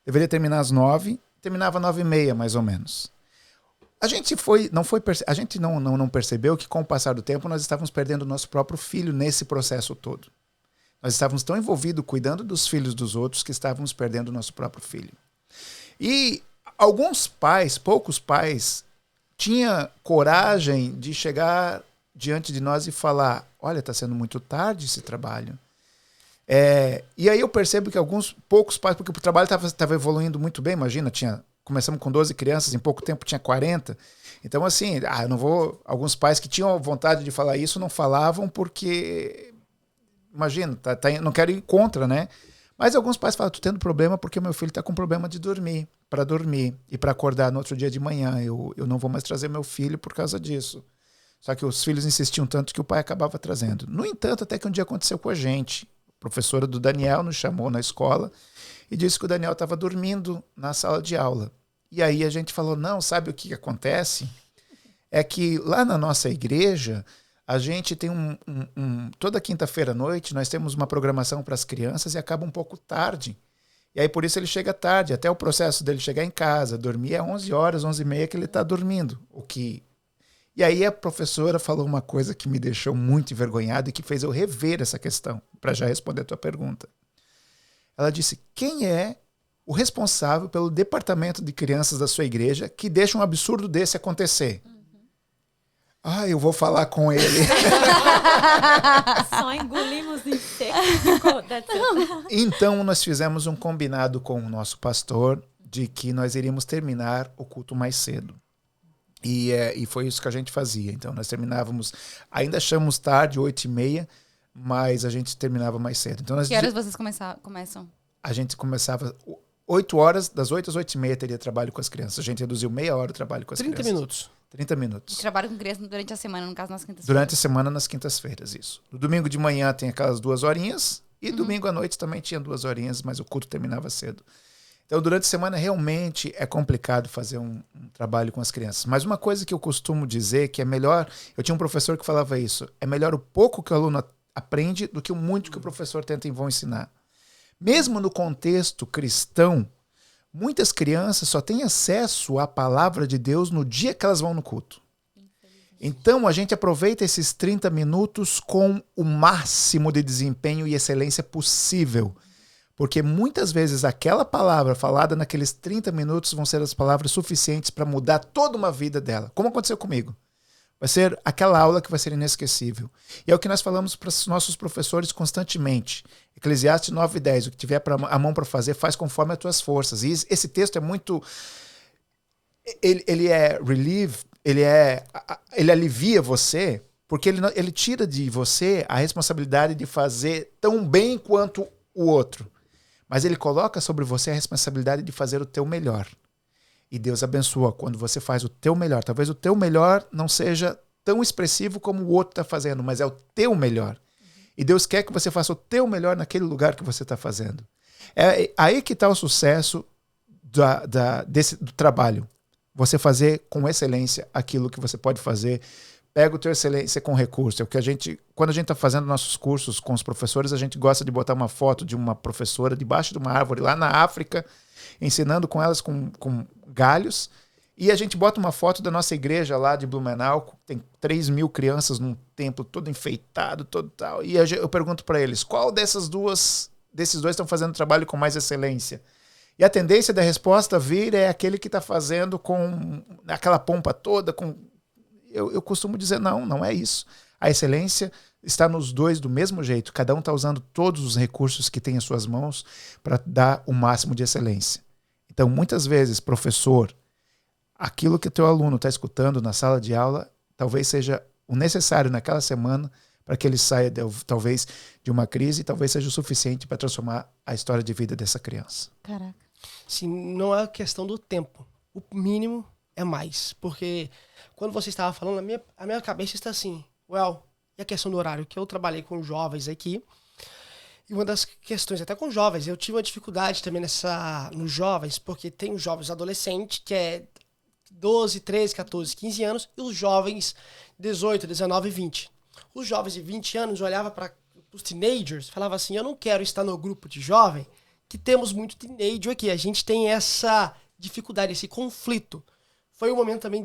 deveria terminar às 9, terminava às 9h30, mais ou menos. A gente não percebeu que com o passar do tempo nós estávamos perdendo o nosso próprio filho nesse processo todo. Nós estávamos tão envolvidos cuidando dos filhos dos outros que estávamos perdendo o nosso próprio filho. E alguns pais, poucos pais, tinham coragem de chegar diante de nós e falar, olha, está sendo muito tarde esse trabalho. E aí eu percebo que poucos pais, porque o trabalho estava evoluindo muito bem, imagina, começamos com 12 crianças, em pouco tempo tinha 40. Então, assim, eu não vou... Alguns pais que tinham vontade de falar isso não falavam porque... Imagina, não quero ir contra, né? Mas alguns pais falam, tô tendo problema porque meu filho está com problema de dormir, para dormir e para acordar no outro dia de manhã. Eu não vou mais trazer meu filho por causa disso. Só que os filhos insistiam tanto que o pai acabava trazendo. No entanto, até que um dia aconteceu com a gente. A professora do Daniel nos chamou na escola e disse que o Daniel estava dormindo na sala de aula. E aí a gente falou, não, sabe o que acontece? É que lá na nossa igreja, a gente tem toda quinta-feira à noite, nós temos uma programação para as crianças e acaba um pouco tarde. E aí por isso ele chega tarde, até o processo dele chegar em casa, dormir é 11 horas, 11h30 que ele está dormindo, E aí a professora falou uma coisa que me deixou muito envergonhado e que fez eu rever essa questão, para já responder a tua pergunta. Ela disse, quem é o responsável pelo departamento de crianças da sua igreja que deixa um absurdo desse acontecer? Eu vou falar com ele. Só engolimos em seco. Então nós fizemos um combinado com o nosso pastor de que nós iríamos terminar o culto mais cedo. E foi isso que a gente fazia. Então, nós terminávamos... Ainda achamos tarde, 8h30, mas a gente terminava mais cedo. Então, que horas vocês começam? A gente começava 8 horas, das 8 às 8h30 teria trabalho com as crianças. A gente reduziu meia hora o trabalho com as 30 crianças. minutos. 30 minutos. E trabalho com crianças durante a semana, no caso, nas quintas-feiras. Durante a semana, nas quintas-feiras, isso. No domingo de manhã tem aquelas 2 horinhas e domingo à noite também tinha 2 horinhas, mas o culto terminava cedo. Então, durante a semana, realmente é complicado fazer um trabalho com as crianças. Mas uma coisa que eu costumo dizer que é melhor... Eu tinha um professor que falava isso. É melhor o pouco que o aluno aprende do que o muito que o professor tenta em vão ensinar. Mesmo no contexto cristão, muitas crianças só têm acesso à palavra de Deus no dia que elas vão no culto. Então, a gente aproveita esses 30 minutos com o máximo de desempenho e excelência possível. Porque muitas vezes aquela palavra falada naqueles 30 minutos vão ser as palavras suficientes para mudar toda uma vida dela. Como aconteceu comigo. Vai ser aquela aula que vai ser inesquecível. E é o que nós falamos para os nossos professores constantemente. Eclesiastes 9:10, o que tiver a mão para fazer, faz conforme as tuas forças. E esse texto é muito... Ele é relief, ele alivia você, porque ele tira de você a responsabilidade de fazer tão bem quanto o outro. mas ele coloca sobre você a responsabilidade de fazer o teu melhor. E Deus abençoa quando você faz o teu melhor. Talvez o teu melhor não seja tão expressivo como o outro está fazendo, mas é o teu melhor. E Deus quer que você faça o teu melhor naquele lugar que você está fazendo. É aí que está o sucesso do trabalho. Você fazer com excelência aquilo que você pode fazer. Pega o teu excelência com recurso. É o que quando a gente está fazendo nossos cursos com os professores, a gente gosta de botar uma foto de uma professora debaixo de uma árvore lá na África, ensinando com elas com galhos. E a gente bota uma foto da nossa igreja lá de Blumenau, tem 3.000 crianças num templo todo enfeitado, todo tal. E eu pergunto para eles, qual desses dois estão fazendo trabalho com mais excelência? E a tendência da resposta vir é aquele que está fazendo com aquela pompa toda. Eu costumo dizer, não é isso. A excelência está nos dois do mesmo jeito. Cada um está usando todos os recursos que tem em suas mãos para dar o máximo de excelência. Então, muitas vezes, professor, aquilo que o teu aluno está escutando na sala de aula talvez seja o necessário naquela semana para que ele saia, talvez, de uma crise e talvez seja o suficiente para transformar a história de vida dessa criança. Caraca. Sim, não é questão do tempo. O mínimo é mais. Porque quando você estava falando, a minha cabeça está assim, e a questão do horário? Que eu trabalhei com jovens aqui, e uma das questões, até com jovens, eu tive uma dificuldade também nos jovens, porque tem os jovens adolescentes, que é 12, 13, 14, 15 anos, e os jovens 18, 19 e 20. Os jovens de 20 anos olhavam para os teenagers e falavam assim, eu não quero estar no grupo de jovem, que temos muito teenager aqui. A gente tem essa dificuldade, esse conflito. Foi um momento também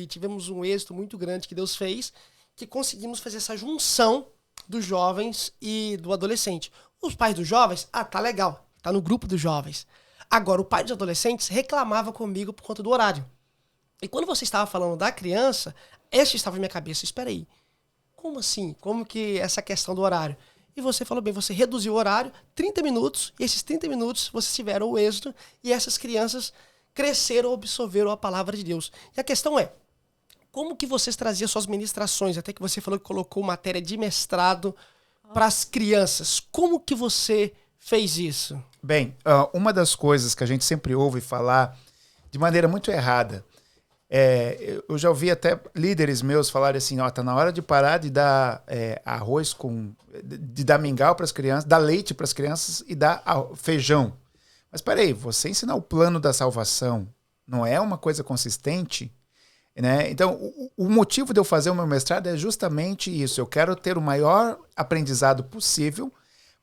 tivemos um êxito muito grande que Deus fez, que conseguimos fazer essa junção dos jovens e do adolescente. Os pais dos jovens, tá legal, tá no grupo dos jovens. Agora, o pai dos adolescentes reclamava comigo por conta do horário. E quando você estava falando da criança, esse estava na minha cabeça, espera aí, como assim? Como que essa questão do horário? E você falou bem, você reduziu o horário, 30 minutos, e esses 30 minutos vocês tiveram o êxito, e essas crianças cresceram, absorveram a palavra de Deus. E a questão é, como que vocês traziam suas ministrações? Até que você falou que colocou matéria de mestrado para as crianças. Como que você fez isso? Bem, uma das coisas que a gente sempre ouve falar de maneira muito errada, eu já ouvi até líderes meus falarem assim, tá na hora de parar de dar arroz de dar mingau para as crianças, dar leite para as crianças e dar feijão. Mas peraí, você ensinar o plano da salvação não é uma coisa consistente? Né? Então, o motivo de eu fazer o meu mestrado é justamente isso. Eu quero ter o maior aprendizado possível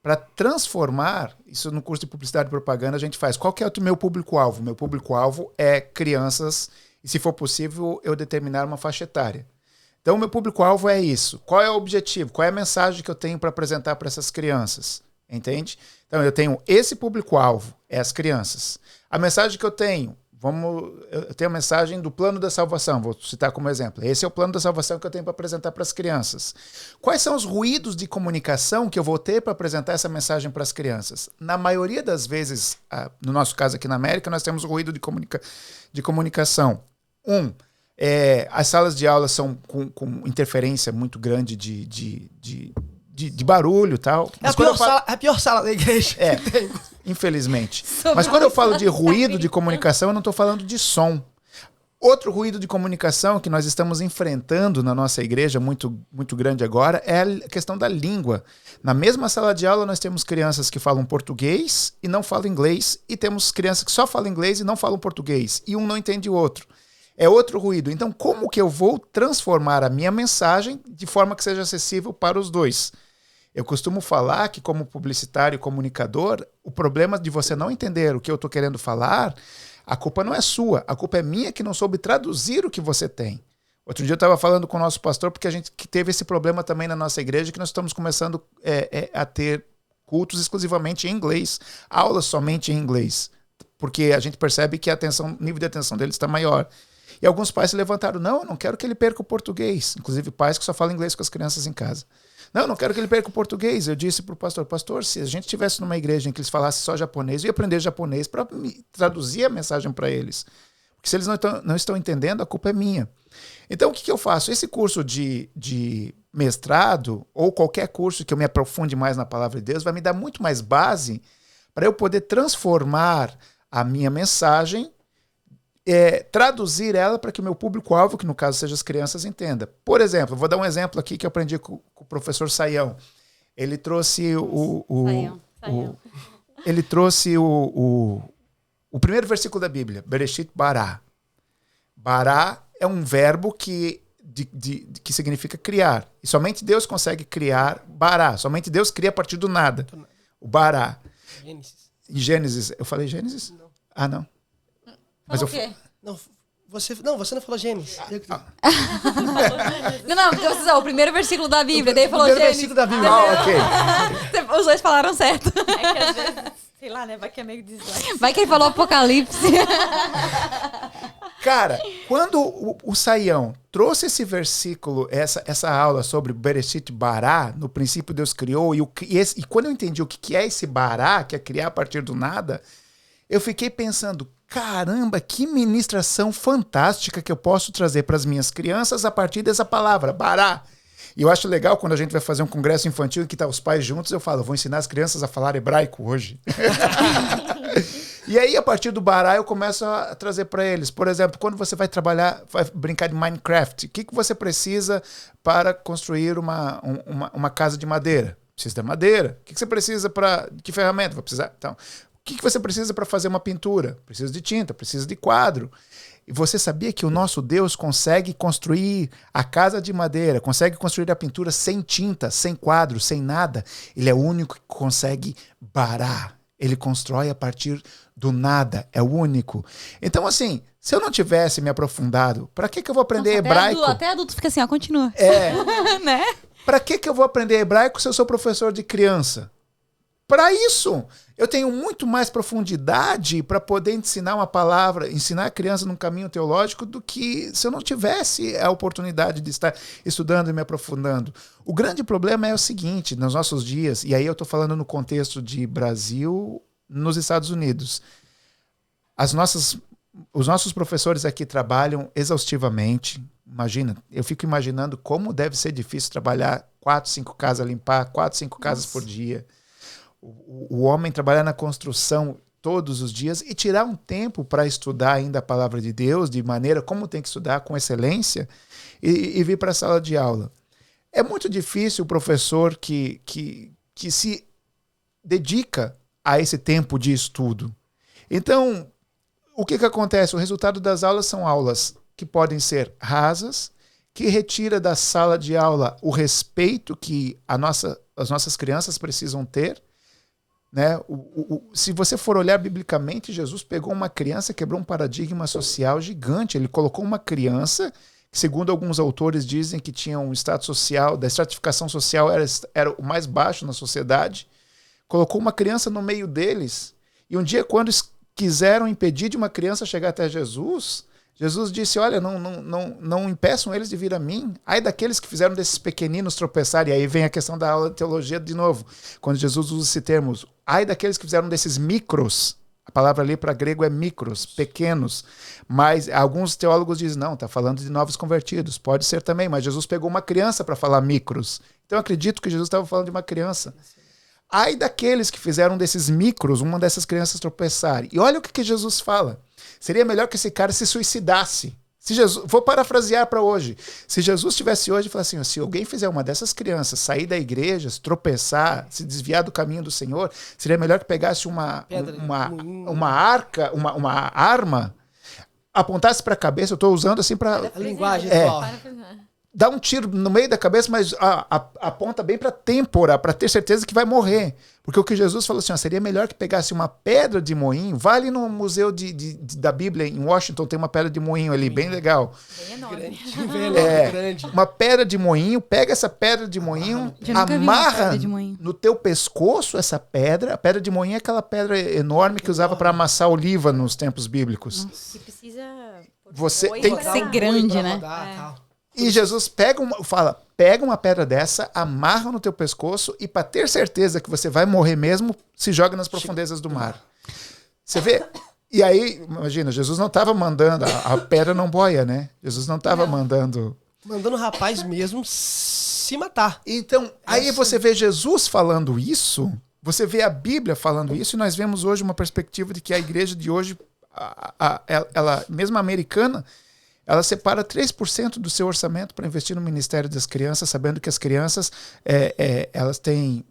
para transformar, isso no curso de publicidade e propaganda a gente faz. Qual que é o meu público-alvo? Meu público-alvo é crianças e, se for possível, eu determinar uma faixa etária. Então, o meu público-alvo é isso. Qual é o objetivo? Qual é a mensagem que eu tenho para apresentar para essas crianças? Entende? Então, eu tenho esse público-alvo, é as crianças. A mensagem que eu tenho, eu tenho a mensagem do plano da salvação, vou citar como exemplo. Esse é o plano da salvação que eu tenho para apresentar para as crianças. Quais são os ruídos de comunicação que eu vou ter para apresentar essa mensagem para as crianças? Na maioria das vezes, no nosso caso aqui na América, nós temos o ruído de comunicação. As salas de aula são com interferência muito grande de barulho e tal. É a pior sala da igreja que tem. Infelizmente. Mas quando eu falo de ruído de comunicação, eu não estou falando de som. Outro ruído de comunicação que nós estamos enfrentando na nossa igreja, muito, muito grande agora, é a questão da língua. Na mesma sala de aula, nós temos crianças que falam português e não falam inglês, e temos crianças que só falam inglês e não falam português, e um não entende o outro. É outro ruído. Então, como que eu vou transformar a minha mensagem de forma que seja acessível para os dois? Eu costumo falar que, como publicitário e comunicador, o problema de você não entender o que eu estou querendo falar, a culpa não é sua, a culpa é minha que não soube traduzir o que você tem. Outro dia eu estava falando com o nosso pastor, porque a gente que teve esse problema também na nossa igreja, que nós estamos começando a ter cultos exclusivamente em inglês, aulas somente em inglês, porque a gente percebe que o nível de atenção deles está maior. E alguns pais se levantaram, não, eu não quero que ele perca o português, inclusive pais que só falam inglês com as crianças em casa. Não quero que ele perca o português. Eu disse para o pastor, se a gente estivesse numa igreja em que eles falassem só japonês, eu ia aprender japonês para traduzir a mensagem para eles. Porque se eles não estão entendendo, a culpa é minha. Então, o que eu faço? Esse curso de mestrado, ou qualquer curso que eu me aprofunde mais na palavra de Deus, vai me dar muito mais base para eu poder transformar a minha mensagem, traduzir ela para que o meu público-alvo, que no caso seja as crianças, entenda. Por exemplo, vou dar um exemplo aqui que eu aprendi com o professor Saião. Ele trouxe ele trouxe o primeiro versículo da Bíblia, Bereshit Bará. Bará é um verbo que significa criar. E somente Deus consegue criar Bará. Somente Deus cria a partir do nada. O Bará. Gênesis. Em Gênesis. Eu falei Gênesis? Não. Ah, não. Mas o quê? Não, você não falou Gênesis. Não, porque você o primeiro versículo da Bíblia, daí falou Primeiro Gênesis. versículo da Bíblia. Ok. Os dois falaram certo. É que às vezes, sei lá, né? Vai que é meio dislike. Vai que ele falou Apocalipse. Cara, quando o Saião trouxe esse versículo, essa aula sobre Bereshit Bará, no princípio Deus criou, e quando eu entendi o que é esse Bará, que é criar a partir do nada, eu fiquei pensando, caramba, que ministração fantástica que eu posso trazer para as minhas crianças a partir dessa palavra, Bará. E eu acho legal quando a gente vai fazer um congresso infantil em que tá os pais juntos, eu falo, vou ensinar as crianças a falar hebraico hoje. E aí, a partir do Bará, eu começo a trazer para eles. Por exemplo, quando você vai brincar de Minecraft, o que você precisa para construir uma casa de madeira? Precisa de madeira. O que você precisa que ferramenta? Vai precisar. Então, o que você precisa para fazer uma pintura? Precisa de tinta, precisa de quadro. E você sabia que o nosso Deus consegue construir a casa de madeira, consegue construir a pintura sem tinta, sem quadro, sem nada? Ele é o único que consegue Bará. Ele constrói a partir do nada, é o único. Então, assim, se eu não tivesse me aprofundado, para que eu vou aprender hebraico? Até adulto fica assim, ó, continua. Né? Para que eu vou aprender hebraico se eu sou professor de criança? Para isso, eu tenho muito mais profundidade para poder ensinar uma palavra, ensinar a criança num caminho teológico do que se eu não tivesse a oportunidade de estar estudando e me aprofundando. O grande problema é o seguinte, nos nossos dias, e aí eu estou falando no contexto de Brasil, nos Estados Unidos, os nossos professores aqui trabalham exaustivamente. Imagina, eu fico imaginando como deve ser difícil trabalhar 4, 5 casas, limpar 4, 5 casas por dia. O homem trabalhar na construção todos os dias e tirar um tempo para estudar ainda a palavra de Deus, de maneira como tem que estudar, com excelência, e vir para a sala de aula. É muito difícil o professor que se dedica a esse tempo de estudo. Então, o que acontece? O resultado das aulas são aulas que podem ser rasas, que retira da sala de aula o respeito que as nossas crianças precisam ter. Né? Se você for olhar biblicamente, Jesus pegou uma criança, quebrou um paradigma social gigante. Ele colocou uma criança, que segundo alguns autores dizem que tinha um status social, da estratificação social era o mais baixo na sociedade, colocou uma criança no meio deles. E um dia, quando quiseram impedir de uma criança chegar até Jesus, Jesus disse, olha, não impeçam eles de vir a mim. Ai daqueles que fizeram desses pequeninos tropeçarem. E aí vem a questão da aula de teologia de novo. Quando Jesus usa esse termo, ai daqueles que fizeram desses micros. A palavra ali para grego é micros, pequenos. Mas alguns teólogos dizem, não, está falando de novos convertidos. Pode ser também, mas Jesus pegou uma criança para falar micros. Então eu acredito que Jesus estava falando de uma criança. Ai daqueles que fizeram desses micros, uma dessas crianças tropeçarem. E olha o que Jesus fala. Seria melhor que esse cara se suicidasse. Vou parafrasear para hoje. Se Jesus estivesse hoje e falasse assim, se alguém fizer uma dessas crianças sair da igreja, se tropeçar, se desviar do caminho do Senhor, seria melhor que pegasse uma arma, apontasse para a cabeça. Eu estou usando assim para... A linguagem atual. Dá um tiro no meio da cabeça, mas aponta bem para a têmpora, para ter certeza que vai morrer. Porque o que Jesus falou assim, seria melhor que pegasse uma pedra de moinho. Vai ali no museu da Bíblia em Washington, tem uma pedra de moinho ali, bem legal. Bem enorme. Grande. Uma pedra de moinho, pega essa pedra de moinho, amarra no teu pescoço essa pedra. A pedra de moinho é aquela pedra enorme que usava para amassar oliva nos tempos bíblicos. Que precisa... Você tem que ser grande, né? E Jesus pega uma pedra dessa, amarra no teu pescoço e para ter certeza que você vai morrer mesmo, se joga nas profundezas do mar. Você vê? E aí, imagina, Jesus não estava mandando, a pedra não boia, né? Jesus não estava mandando o rapaz mesmo se matar. Então, aí você vê Jesus falando isso Você vê a Bíblia falando isso e nós vemos hoje uma perspectiva de que a igreja de hoje, ela mesmo americana, ela separa 3% do seu orçamento para investir no Ministério das Crianças, sabendo que as crianças elas têm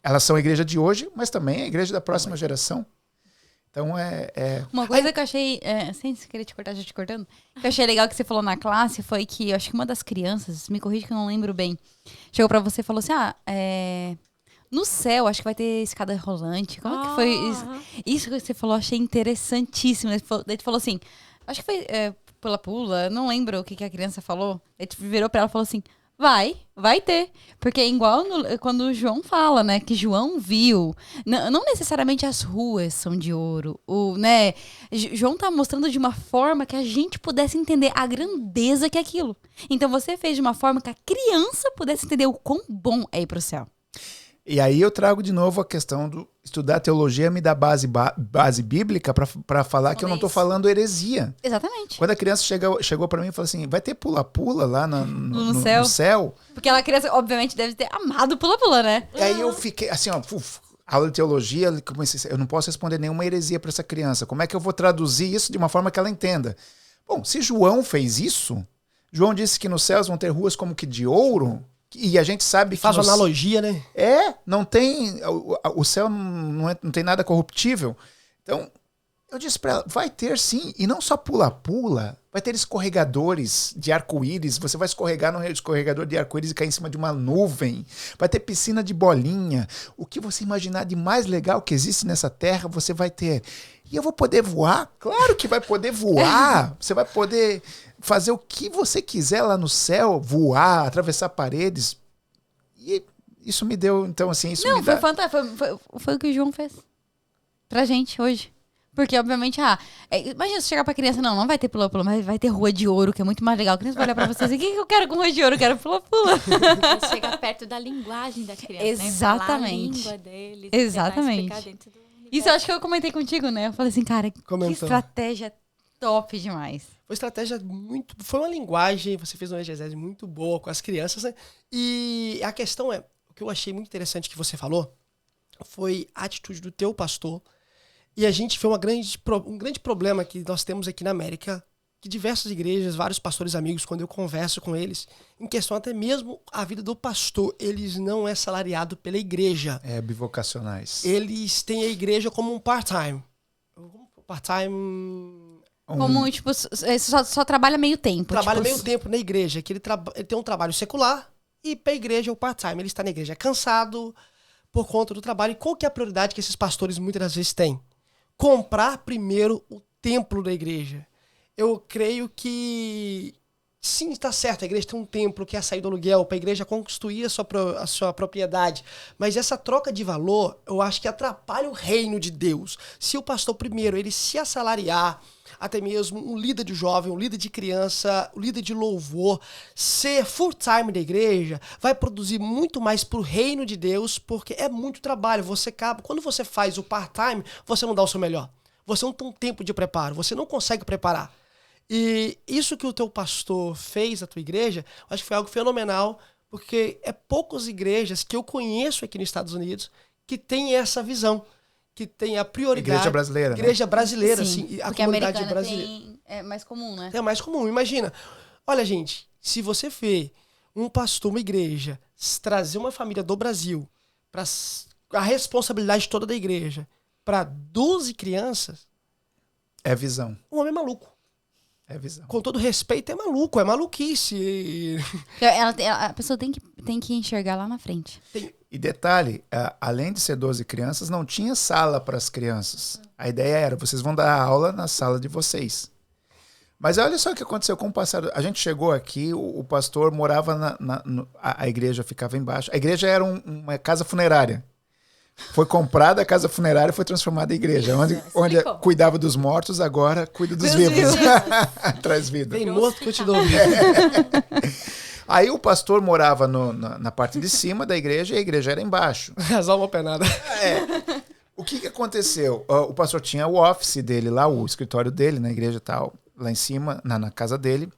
elas são a igreja de hoje, mas também a igreja da próxima geração. Então Uma coisa que eu achei, sem querer te cortar, já te cortando, que eu achei legal que você falou na classe foi que eu acho que uma das crianças, me corrija que eu não lembro bem, chegou pra você e falou assim, no céu acho que vai ter escada rolante. Como que foi isso? Isso que você falou, eu achei interessantíssimo. Daí tu falou assim, acho que foi pula-pula, não lembro o que a criança falou. Daí tu virou pra ela e falou assim, vai ter. Porque é igual quando o João fala, né? Que João viu. Não necessariamente as ruas são de ouro. Né? João tá mostrando de uma forma que a gente pudesse entender a grandeza que é aquilo. Então você fez de uma forma que a criança pudesse entender o quão bom é ir pro céu. E aí eu trago de novo a questão do estudar teologia me dá base bíblica para falar que eu não estou falando heresia. Exatamente. Quando a criança chegou para mim e falou assim, vai ter pula-pula lá no céu? Porque ela criança, obviamente, deve ter amado pula-pula, né? E aí eu fiquei assim, aula de teologia, eu não posso responder nenhuma heresia para essa criança. Como é que eu vou traduzir isso de uma forma que ela entenda? Bom, se João fez isso, João disse que nos céus vão ter ruas como que de ouro, e a gente sabe que... Faz uma analogia, né? Não tem... O céu não tem nada corruptível. Então, eu disse pra ela, vai ter sim. E não só pula-pula, vai ter escorregadores de arco-íris. Você vai escorregar no escorregador de arco-íris e cair em cima de uma nuvem. Vai ter piscina de bolinha. O que você imaginar de mais legal que existe nessa terra, você vai ter. E eu vou poder voar? Claro que vai poder voar. Você vai poder fazer o que você quiser lá no céu, voar, atravessar paredes. E isso me deu, então, assim, isso me dá... Foi fantástico. Foi o que o João fez pra gente hoje. Porque, obviamente, imagina se chegar pra criança, não vai ter pula-pula, mas vai ter rua de ouro, que é muito mais legal. A criança vai olhar pra vocês, o que eu quero com rua de ouro? Eu quero pula-pula. Chega perto da linguagem da criança, Exatamente. Né? Falar a língua deles. Exatamente. Isso eu acho que eu comentei contigo, né? Eu falei assim, cara, que estratégia top demais. Foi estratégia foi uma linguagem, você fez uma exegese muito boa com as crianças, né? E a questão o que eu achei muito interessante que você falou, foi a atitude do teu pastor. E a gente vê um grande problema que nós temos aqui na América, que diversas igrejas, vários pastores amigos, quando eu converso com eles, em questão até mesmo a vida do pastor, eles não é salariado pela igreja. Bivocacionais. Eles têm a igreja como um part-time. Como, tipo, só trabalha meio tempo. Trabalha meio tempo na igreja, que ele tem um trabalho secular e para a igreja é o part-time. Ele está na igreja cansado por conta do trabalho. E qual que é a prioridade que esses pastores muitas das vezes têm? Comprar primeiro o templo da igreja. Eu creio que, sim, está certo, a igreja tem um templo que é sair do aluguel, para a igreja construir a sua propriedade. Mas essa troca de valor, eu acho que atrapalha o reino de Deus. Se o pastor primeiro, ele se assalariar, até mesmo um líder de jovem, um líder de criança, um líder de louvor, ser full-time da igreja, vai produzir muito mais para o reino de Deus, porque é muito trabalho. Quando você faz o part-time, você não dá o seu melhor. Você não tem um tempo de preparo, você não consegue preparar. E isso que o teu pastor fez na tua igreja, eu acho que foi algo fenomenal, porque é poucas igrejas que eu conheço aqui nos Estados Unidos que têm essa visão, que tem a prioridade... Igreja brasileira, Igreja brasileira, sim, assim, a porque comunidade brasileira. É mais comum, né? É mais comum. Imagina, olha, gente, se você vê um pastor, uma igreja, trazer uma família do Brasil, para a responsabilidade toda da igreja, para 12 crianças... É visão. Um homem é maluco. É visão. Com todo respeito, é maluco, é maluquice. A pessoa tem que enxergar lá na frente. E detalhe, além de ser 12 crianças, não tinha sala para as crianças. A ideia era, vocês vão dar aula na sala de vocês. Mas olha só o que aconteceu com o passado. A gente chegou aqui, o pastor morava a igreja ficava embaixo. A igreja era uma casa funerária. Foi comprada a casa funerária e foi transformada em igreja. Onde cuidava dos mortos, agora cuida dos vivos. Traz vida. Tem morto que eu te dou. Aí o pastor morava na parte de cima da igreja e a igreja era embaixo. As almas penadas. O que aconteceu? O pastor tinha o office dele lá, o escritório dele na igreja e tal, lá em cima, na casa dele.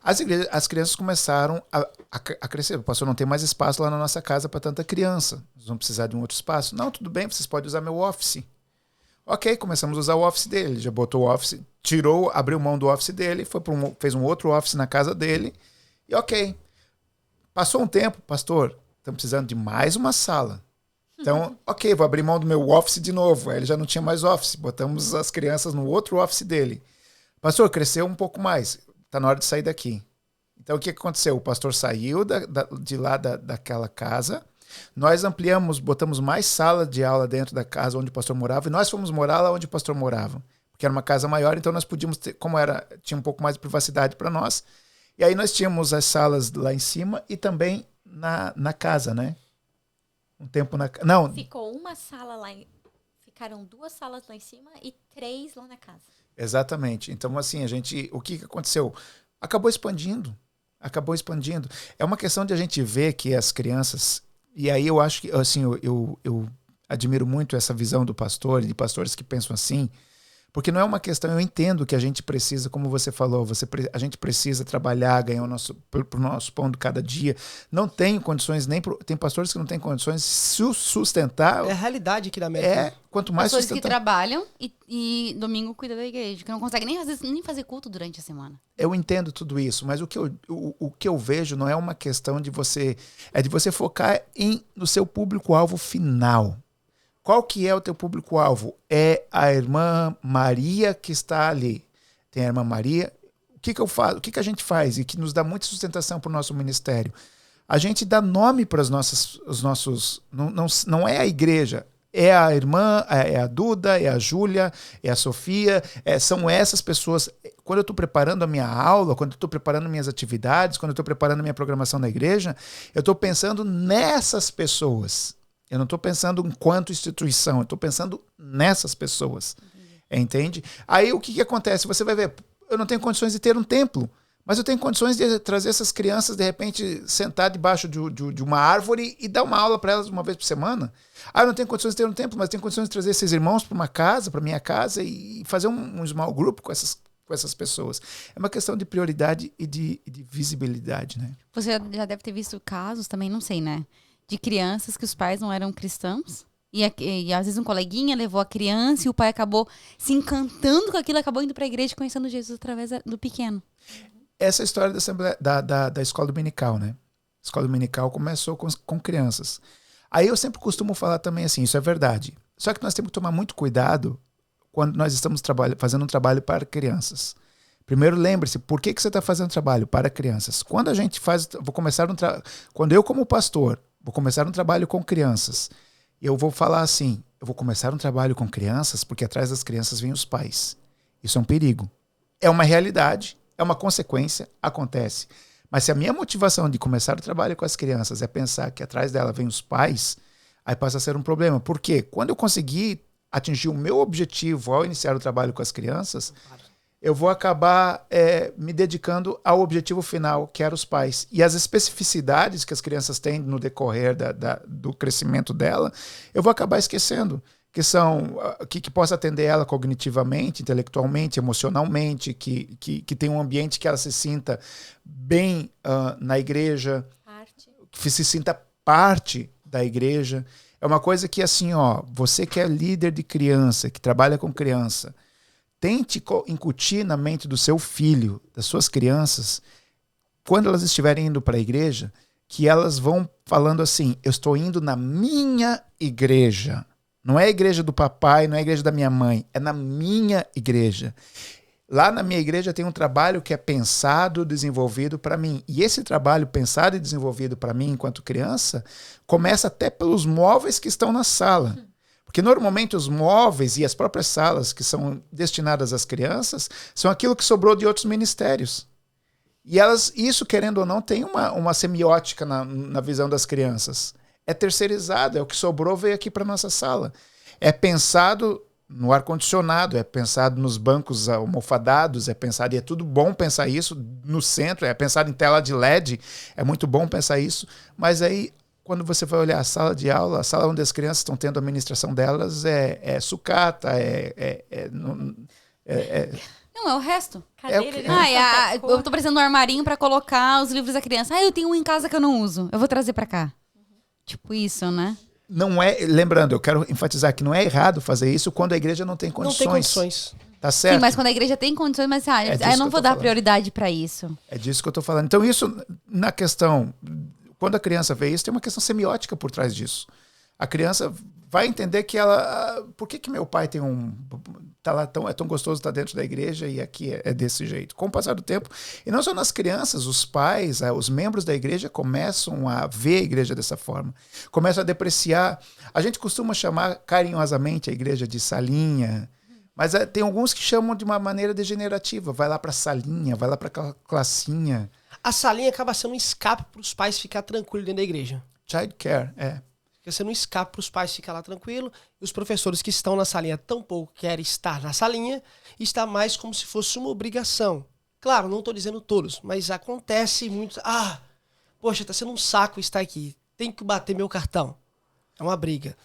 As crianças começaram a crescer. O pastor não tem mais espaço lá na nossa casa para tanta criança. Nós vamos precisar de um outro espaço. Não, tudo bem, vocês podem usar meu office. Ok, começamos a usar o office dele. Ele já botou o office, abriu mão do office dele, fez um outro office na casa dele. E ok. Passou um tempo, pastor, estamos precisando de mais uma sala. Então, ok, vou abrir mão do meu office de novo. Aí ele já não tinha mais office. Botamos as crianças no outro office dele. Pastor, cresceu um pouco mais. Está na hora de sair daqui. Então, o que aconteceu? O pastor saiu de lá daquela casa. Nós ampliamos, botamos mais sala de aula dentro da casa onde o pastor morava. E nós fomos morar lá onde o pastor morava. Porque era uma casa maior, então nós podíamos ter, tinha um pouco mais de privacidade para nós. E aí nós tínhamos as salas lá em cima e também na casa, né? Um tempo na casa. Não. Ficou uma sala lá, ficaram 2 salas lá em cima e 3 lá na casa. Exatamente. Então, assim, o que aconteceu? Acabou expandindo. É uma questão de a gente ver que as crianças, e aí eu acho que, assim, eu admiro muito essa visão do pastor e de pastores que pensam assim, porque não é uma questão, eu entendo que a gente precisa, como você falou, a gente precisa trabalhar, ganhar pro nosso pão de cada dia. Não tem condições, tem pastores que não têm condições de se sustentar. É a realidade aqui da América. Quanto mais Pastores que sustentar. trabalham e domingo cuida da igreja, que não consegue nem fazer culto durante a semana. Eu entendo tudo isso, mas o que eu vejo não é uma questão de você... É de você focar no seu público-alvo final. Qual que é o teu público-alvo? É a irmã Maria que está ali. Tem a irmã Maria. O que eu faço? O que a gente faz? E que nos dá muita sustentação para o nosso ministério. A gente dá nome para os nossos... Não é a igreja. É a irmã, é a Duda, é a Júlia, é a Sofia. São essas pessoas. Quando eu estou preparando a minha aula, quando eu estou preparando minhas atividades, quando eu estou preparando a minha programação na igreja, eu estou pensando nessas pessoas. Eu não estou pensando enquanto instituição, eu estou pensando nessas pessoas. Entende? Aí o que acontece? Você vai ver, eu não tenho condições de ter um templo, mas eu tenho condições de trazer essas crianças, de repente, sentar debaixo de uma árvore e dar uma aula para elas uma vez por semana. Eu não tenho condições de ter um templo, mas tenho condições de trazer esses irmãos para uma casa, para minha casa, e fazer um small group com essas pessoas. É uma questão de prioridade e de visibilidade, né? Você já deve ter visto casos também, não sei, né? De crianças que os pais não eram cristãos. E às vezes um coleguinha levou a criança e o pai acabou se encantando com aquilo, acabou indo para a igreja e conhecendo Jesus através do pequeno. Essa é a história da escola dominical, né? A escola dominical começou com crianças. Aí eu sempre costumo falar também assim, isso é verdade. Só que nós temos que tomar muito cuidado quando nós estamos fazendo um trabalho para crianças. Primeiro, lembre-se, por que você está fazendo trabalho para crianças? Quando a gente quando eu, como pastor, vou começar um trabalho com crianças, eu vou falar assim, eu vou começar um trabalho com crianças porque atrás das crianças vêm os pais. Isso é um perigo. É uma realidade, é uma consequência, acontece. Mas se a minha motivação de começar o trabalho com as crianças é pensar que atrás dela vêm os pais, aí passa a ser um problema. Por quê? Quando eu conseguir atingir o meu objetivo ao iniciar o trabalho com as crianças, eu vou acabar me dedicando ao objetivo final, que era os pais. E as especificidades que as crianças têm no decorrer do crescimento dela, eu vou acabar esquecendo. Que possa atender ela cognitivamente, intelectualmente, emocionalmente, que tem um ambiente que ela se sinta bem na igreja, que se sinta parte da igreja. É uma coisa que, assim, você que é líder de criança, que trabalha com criança, tente incutir na mente do seu filho, das suas crianças, quando elas estiverem indo para a igreja, que elas vão falando assim, eu estou indo na minha igreja. Não é a igreja do papai, não é a igreja da minha mãe, é na minha igreja. Lá na minha igreja tem um trabalho que é pensado, desenvolvido para mim. E esse trabalho pensado e desenvolvido para mim enquanto criança começa até pelos móveis que estão na sala. Porque normalmente os móveis e as próprias salas que são destinadas às crianças são aquilo que sobrou de outros ministérios. E isso, querendo ou não, tem uma semiótica na visão das crianças. É terceirizado, é o que sobrou, veio aqui para nossa sala. É pensado no ar-condicionado, é pensado nos bancos almofadados, e é tudo bom pensar isso no centro, é pensado em tela de LED, é muito bom pensar isso, mas aí, quando você vai olhar a sala de aula, a sala onde as crianças estão tendo a administração delas é sucata, Não, é o resto. Cadeira de Eu tô precisando de um armarinho pra colocar os livros da criança. Eu tenho um em casa que eu não uso. Eu vou trazer pra cá. Tipo isso, né? Não é, lembrando, eu quero enfatizar que não é errado fazer isso quando a igreja não tem Não condições. tem condições. Tá certo? Sim, mas quando a igreja tem condições, mas disso eu não que eu vou tô dar falando. prioridade pra isso. É disso que eu tô falando. Então, isso, na questão, quando a criança vê isso, tem uma questão semiótica por trás disso. A criança vai entender que ela... Por que meu pai tem tá lá é tão gostoso estar dentro da igreja e aqui é desse jeito? Com o passar do tempo, e não só nas crianças, os pais, os membros da igreja começam a ver a igreja dessa forma. Começam a depreciar. A gente costuma chamar carinhosamente a igreja de salinha, mas tem alguns que chamam de uma maneira degenerativa. Vai lá pra salinha, vai lá pra classinha. A salinha acaba sendo um escape para os pais ficar tranquilos dentro da igreja. Child care, Fica sendo um escape para os pais ficar lá tranquilo. E os professores que estão na salinha tampouco querem estar na salinha. E está mais como se fosse uma obrigação. Claro, não estou dizendo todos, mas acontece muito. Poxa, está sendo um saco estar aqui. Tem que bater meu cartão. É uma briga.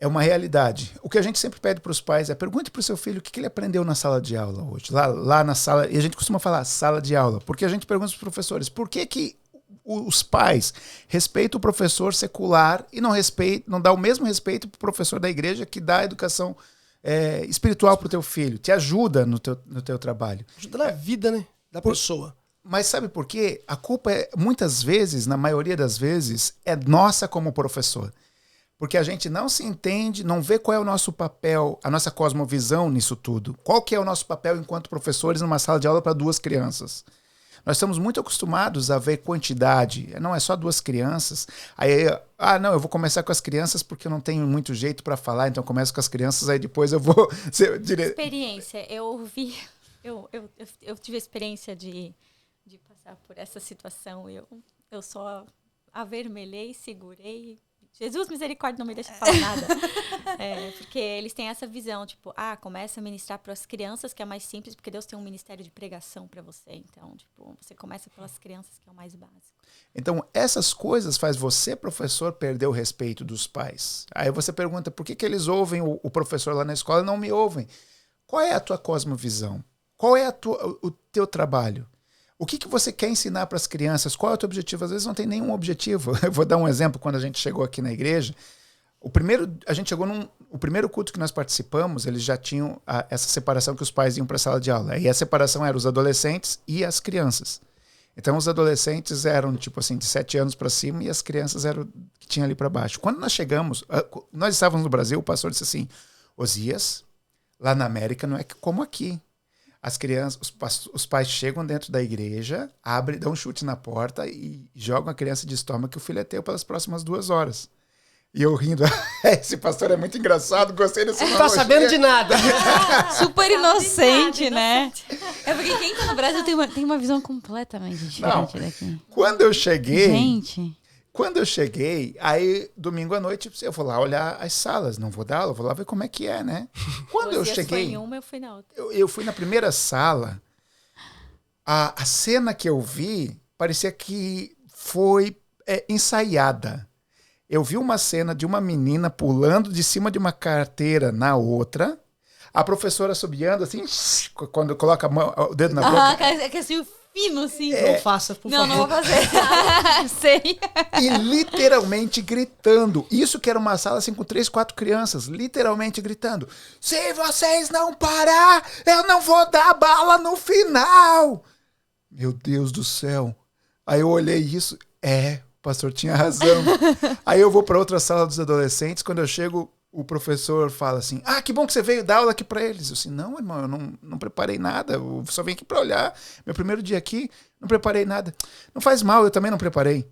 É uma realidade. O que a gente sempre pede para os pais é: pergunte para o seu filho o que ele aprendeu na sala de aula hoje. Lá na sala, e a gente costuma falar sala de aula, porque a gente pergunta para os professores por que os pais respeitam o professor secular e não dá o mesmo respeito para o professor da igreja que dá a educação espiritual para o teu filho, te ajuda no teu trabalho. Ajuda na vida, né? Da pessoa. Mas sabe por quê? A culpa muitas vezes, na maioria das vezes, é nossa como professor. Porque a gente não se entende, não vê qual é o nosso papel, a nossa cosmovisão nisso tudo. Qual que é o nosso papel enquanto professores numa sala de aula para 2 crianças? Nós estamos muito acostumados a ver quantidade. Não é só 2 crianças. Aí, não, eu vou começar com as crianças porque eu não tenho muito jeito para falar, então eu começo com as crianças, aí depois eu vou... Experiência. Eu tive a experiência de passar por essa situação. Eu só avermelhei, segurei. Jesus, misericórdia, não me deixa falar nada. Porque eles têm essa visão, tipo, começa a ministrar para as crianças, que é mais simples, porque Deus tem um ministério de pregação para você. Então, tipo, você começa pelas crianças, que é o mais básico. Então, essas coisas faz você, professor, perder o respeito dos pais. Aí você pergunta, por que eles ouvem o professor lá na escola e não me ouvem? Qual é a tua cosmovisão? Qual é o teu trabalho? O que você quer ensinar para as crianças? Qual é o teu objetivo? Às vezes não tem nenhum objetivo. Eu vou dar um exemplo. Quando a gente chegou aqui na igreja, o primeiro culto que nós participamos, eles já tinham essa separação que os pais iam para a sala de aula. E a separação era os adolescentes e as crianças. Então, os adolescentes eram, tipo assim, de 7 anos para cima e as crianças eram que tinham ali para baixo. Quando nós chegamos, nós estávamos no Brasil, o pastor disse assim: Osias, lá na América não é como aqui. As crianças, os pais chegam dentro da igreja, dão um chute na porta e jogam a criança de estômago que o filho é teu pelas próximas 2 horas. E eu rindo, esse pastor é muito engraçado, gostei dessa Não tá sabendo de nada. Super inocente, né? É porque quem tá no Brasil tem uma visão completamente diferente daqui. Quando eu cheguei... Gente... Quando eu cheguei, aí domingo à noite eu vou lá olhar as salas, não vou dar aula, vou lá ver como é que é, né? Quando eu cheguei, foi em uma, eu fui na outra. Eu fui na primeira sala, a cena que eu vi parecia que foi ensaiada. Eu vi uma cena de uma menina pulando de cima de uma carteira na outra, a professora assobiando assim, quando coloca o dedo na boca. Que assim, fino, assim. Não faça, por favor. Não vou fazer. Sei. E literalmente gritando. Isso que era uma sala assim com 3, 4 crianças. Literalmente gritando. Se vocês não parar, eu não vou dar bala no final. Meu Deus do céu. Aí eu olhei isso. O pastor tinha razão. Aí eu vou para outra sala dos adolescentes. Quando eu chego, o professor fala assim: que bom que você veio dar aula aqui para eles. Eu assim: não, irmão, eu não preparei nada. Eu só vim aqui para olhar. Meu primeiro dia aqui, não preparei nada. Não faz mal, eu também não preparei.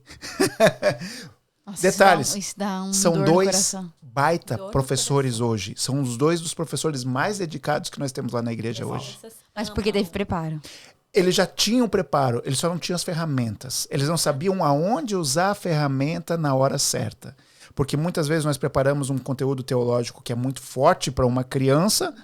Nossa, Detalhes. Isso dá um São dor 2 no baita Dor no professores hoje. São os 2 dos professores mais dedicados que nós temos lá na igreja hoje. Mas porque teve preparo. Eles já tinham preparo, eles só não tinham as ferramentas. Eles não sabiam aonde usar a ferramenta na hora certa. Porque muitas vezes nós preparamos um conteúdo teológico que é muito forte para uma criança,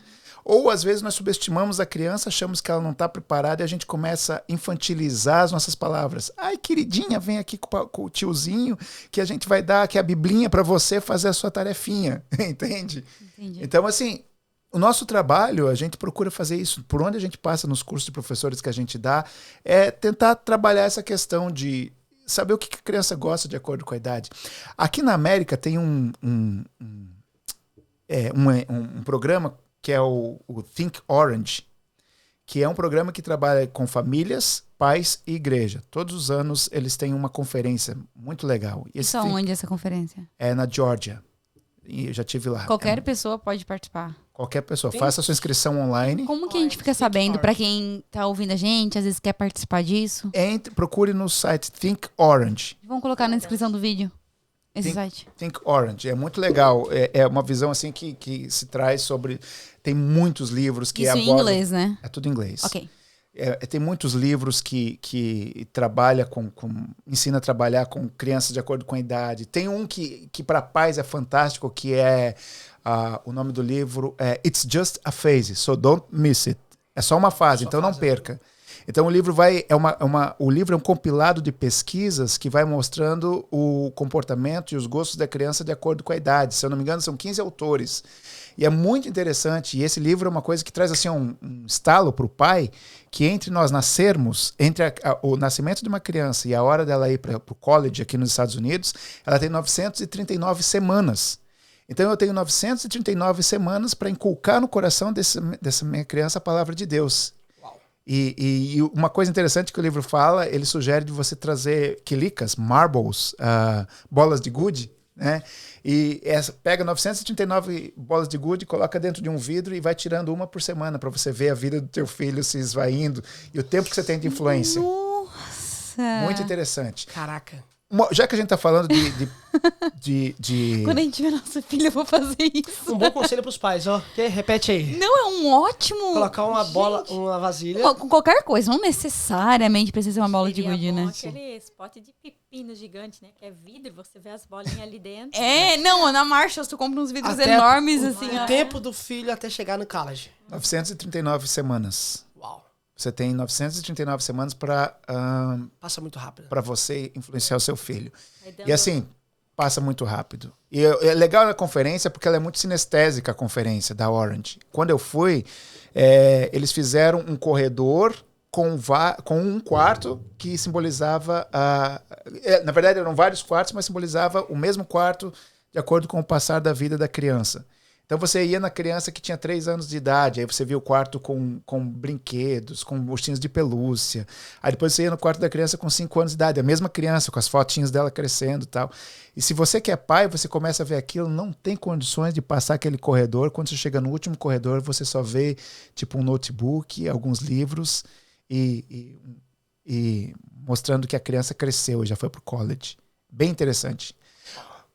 ou às vezes nós subestimamos a criança, achamos que ela não está preparada e a gente começa a infantilizar as nossas palavras. Ai, queridinha, vem aqui com o tiozinho que a gente vai dar aqui a biblinha para você fazer a sua tarefinha. Entende? Entendi. Então, assim, o nosso trabalho, a gente procura fazer isso. Por onde a gente passa nos cursos de professores que a gente dá, é tentar trabalhar essa questão de saber o que a criança gosta de acordo com a idade. Aqui na América tem um programa que é o Think Orange, que é um programa que trabalha com famílias, pais e igreja. Todos os anos eles têm uma conferência muito legal. E Isso onde essa conferência? É na Georgia. E eu já estive lá. Qualquer pessoa pode participar. Qualquer pessoa. Faça a sua inscrição online. Como que a gente fica sabendo, para quem tá ouvindo a gente, às vezes quer participar disso? Procure no site Think Orange. Vamos colocar na descrição do vídeo esse site. Think Orange. É muito legal. É uma visão assim que se traz sobre... Tem muitos livros que Isso abordam... em inglês, né? É tudo em inglês. Ok. Tem muitos livros que trabalha ensina a trabalhar com crianças de acordo com a idade. Tem um que para pais é fantástico, que é o nome do livro é It's Just a Phase, so don't miss it. É só uma fase, então não perca. Então o livro o livro é um compilado de pesquisas que vai mostrando o comportamento e os gostos da criança de acordo com a idade. Se eu não me engano, são 15 autores. E é muito interessante, e esse livro é uma coisa que traz assim um estalo para o pai, que entre nós nascermos, entre o nascimento de uma criança e a hora dela ir para o college aqui nos Estados Unidos, ela tem 939 semanas. Então eu tenho 939 semanas para inculcar no coração dessa minha criança a palavra de Deus. E uma coisa interessante que o livro fala, ele sugere de você trazer quilicas, marbles, bolas de gude, né? E pega 939 bolas de gude, coloca dentro de um vidro e vai tirando uma por semana para você ver a vida do teu filho se esvaindo e o tempo que você tem de influência. Nossa! Muito interessante. Caraca. Já que a gente tá falando de Quando a gente tiver nosso filho, eu vou fazer isso. Um bom conselho pros pais, ó. Repete aí. Não, é um ótimo... Colocar uma bola, uma vasilha. Com qualquer coisa, não necessariamente precisa ser uma bola de gude, né? Aquele pote de pepino gigante, né? Que é vidro, você vê as bolinhas ali dentro. Não, na Marshalls tu compra uns vidros Até enormes, assim, o ó. tempo do filho até chegar no college. 939 semanas. Uau. Você tem 939 semanas para Passa muito rápido. para você influenciar o seu filho. E assim, passa muito rápido. E é legal na conferência porque ela é muito sinestésica, a conferência da Orange. Quando eu fui, eles fizeram um corredor com um quarto que simbolizava... na verdade, eram vários quartos, mas simbolizava o mesmo quarto de acordo com o passar da vida da criança. Então você ia na criança que tinha 3 anos de idade, aí você via o quarto com brinquedos, com ursinhos de pelúcia. Aí depois você ia no quarto da criança com 5 anos de idade, a mesma criança, com as fotinhas dela crescendo e tal. E se você que é pai, você começa a ver aquilo, não tem condições de passar aquele corredor. Quando você chega no último corredor, você só vê tipo um notebook, alguns livros e mostrando que a criança cresceu e já foi pro college. Bem interessante.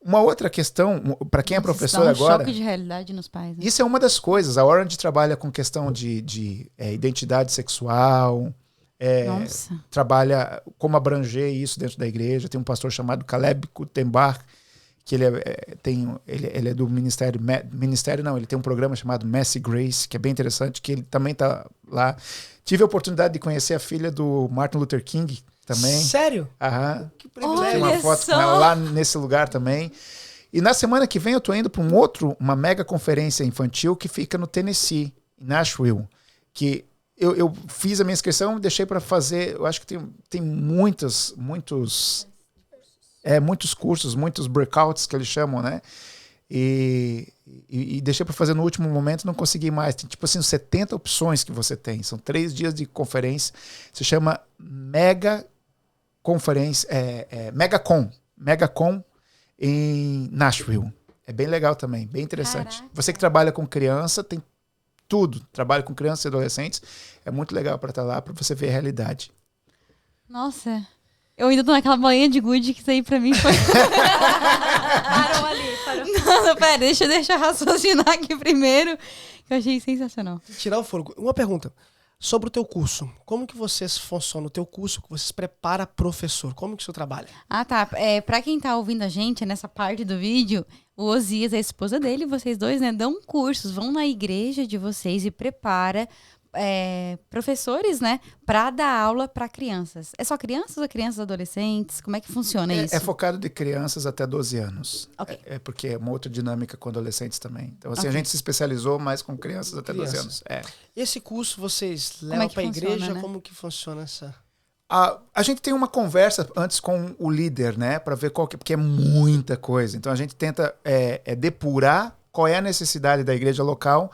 Uma outra questão, para quem é professor agora... choque de realidade nos pais. Né? Isso é uma das coisas. A Orange trabalha com questão de identidade sexual. Trabalha como abranger isso dentro da igreja. Tem um pastor chamado Caleb Kutenbach, que ele é do ministério... ele tem um programa chamado Messy Grace, que é bem interessante, que ele também está lá. Tive a oportunidade de conhecer a filha do Martin Luther King, também. Sério? Aham. Que privilégio. Tem uma foto com ela lá nesse lugar também. E na semana que vem eu tô indo para uma mega conferência infantil que fica no Tennessee, em Nashville, que eu fiz a minha inscrição e deixei para fazer, eu acho que tem muitos cursos, muitos breakouts que eles chamam, né? E deixei para fazer no último momento, não consegui mais. Tem tipo assim 70 opções que você tem. São 3 dias de conferência. Se chama Mega Conferência, Megacon em Nashville. É bem legal também, bem interessante. Caraca. Você que trabalha com criança, tem tudo. Trabalha com crianças e adolescentes. É muito legal para estar lá, para você ver a realidade. Nossa, eu ainda tô naquela bolinha de gude que isso aí pra mim foi... Parou ali, parou. Não, pera, deixa eu raciocinar aqui primeiro, que eu achei sensacional. Tirar o fôlego. Uma pergunta. Sobre o teu curso. Como que vocês funcionam? O teu curso que vocês prepara professor? Como que o senhor trabalha? Ah, tá. Pra quem tá ouvindo a gente, nessa parte do vídeo, o Osias, a esposa dele, vocês dois, né, dão cursos, vão na igreja de vocês e prepara professores, né, para dar aula para crianças. É só crianças ou crianças e adolescentes? Como é que funciona isso? É focado de crianças até 12 anos. Ok. Porque é uma outra dinâmica com adolescentes também. Então, assim, Ok. a gente se especializou mais com crianças até 12 anos. Esse curso vocês é levam que para a funciona, igreja? né? Como que funciona essa? A gente tem uma conversa antes com o líder, né? Para ver qual que... Porque é muita coisa. Então, a gente tenta depurar qual é a necessidade da igreja local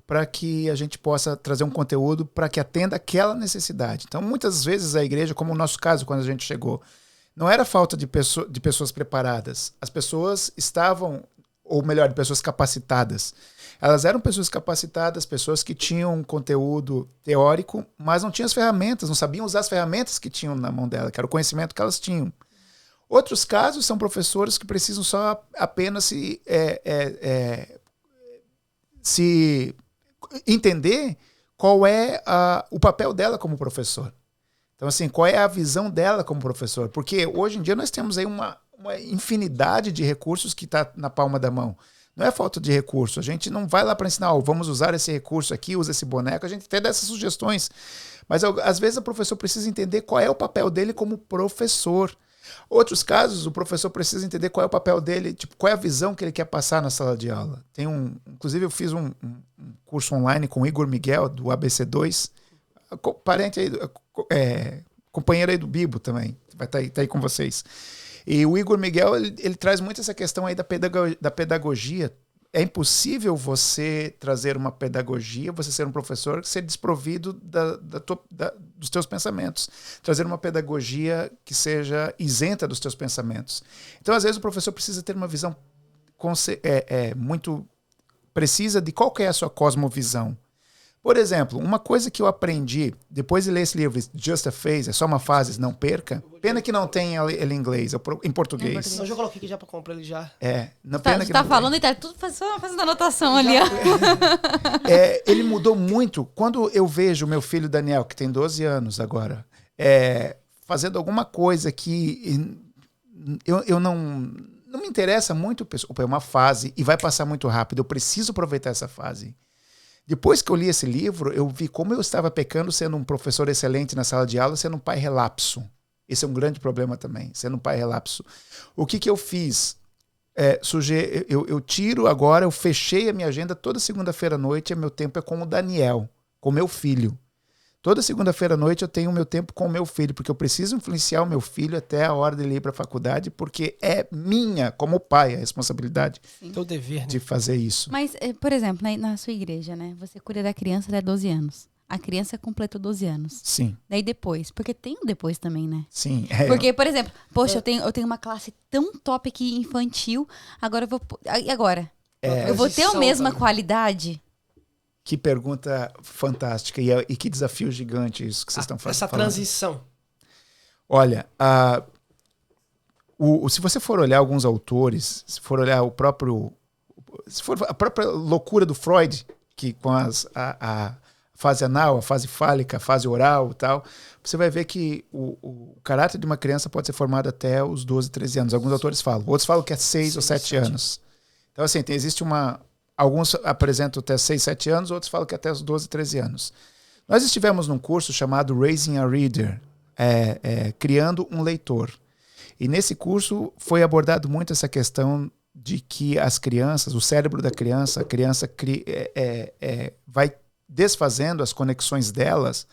para que a gente possa trazer um conteúdo para que atenda aquela necessidade. Então, muitas vezes a igreja, como o nosso caso, quando a gente chegou, não era falta de pessoas preparadas. As pessoas estavam, ou melhor, de pessoas capacitadas. Elas eram pessoas capacitadas, pessoas que tinham conteúdo teórico, mas não tinham as ferramentas, não sabiam usar as ferramentas que tinham na mão dela, que era o conhecimento que elas tinham. Outros casos são professores que precisam só apenas se entender qual é o papel dela como professor. Então, assim, qual é a visão dela como professor? Porque hoje em dia nós temos aí uma infinidade de recursos que está na palma da mão. Não é falta de recurso. A gente não vai lá para ensinar, vamos usar esse recurso aqui, usa esse boneco. A gente até dá essas sugestões. Mas, às vezes, o professor precisa entender qual é o papel dele como professor. Outros casos, o professor precisa entender qual é o papel dele, tipo, qual é a visão que ele quer passar na sala de aula. Inclusive, eu fiz um curso online com o Igor Miguel, do ABC2, parente aí, companheiro aí do Bibo também, vai estar aí com vocês. E o Igor Miguel, ele traz muito essa questão aí da pedagogia. É impossível você trazer uma pedagogia, você ser um professor, ser desprovido dos teus pensamentos. Trazer uma pedagogia que seja isenta dos teus pensamentos. Então, às vezes, o professor precisa ter uma visão muito precisa de qual que é a sua cosmovisão. Por exemplo, uma coisa que eu aprendi depois de ler esse livro, Just a Phase, é só uma fase, não perca. Pena que não tem ele em inglês, em português. Eu já coloquei aqui já para comprar ele já. Pena que tá não falando e tá tudo fazendo anotação ali, ó. Ele mudou muito. Quando eu vejo meu filho Daniel, que tem 12 anos agora, fazendo alguma coisa que eu não me interessa muito, é uma fase e vai passar muito rápido. Eu preciso aproveitar essa fase. Depois que eu li esse livro, eu vi como eu estava pecando sendo um professor excelente na sala de aula, sendo um pai relapso. Esse é um grande problema também, sendo um pai relapso. O que eu fiz? Eu tiro agora, eu fechei a minha agenda toda segunda-feira à noite, meu tempo é com o Daniel, com meu filho. Toda segunda-feira à noite eu tenho o meu tempo com o meu filho, porque eu preciso influenciar o meu filho até a hora dele ir para a faculdade, porque é minha, como pai, a responsabilidade Teu dever, né? de fazer isso. Mas, por exemplo, na sua igreja, né? Você cuida da criança até 12 anos. A criança completou 12 anos. Sim. Daí depois, porque tem um depois também, né? Sim. Porque, por exemplo, poxa, eu tenho uma classe tão top aqui infantil, agora eu vou... E agora? Eu vou ter a mesma qualidade? Que pergunta fantástica e que desafio gigante isso que vocês estão fazendo. Essa transição. Olha, se você for olhar alguns autores, se for olhar se for a própria loucura do Freud, que com a fase anal, a fase fálica, a fase oral e tal, você vai ver que o caráter de uma criança pode ser formado até os 12, 13 anos. Alguns autores falam. Outros falam que é 6 ou 7 anos. Então, assim, existe alguns apresentam até 6, 7 anos, outros falam que até os 12, 13 anos. Nós estivemos num curso chamado Raising a Reader, criando um leitor. E nesse curso foi abordado muito essa questão de que as crianças, o cérebro da criança, a criança vai desfazendo as conexões delas,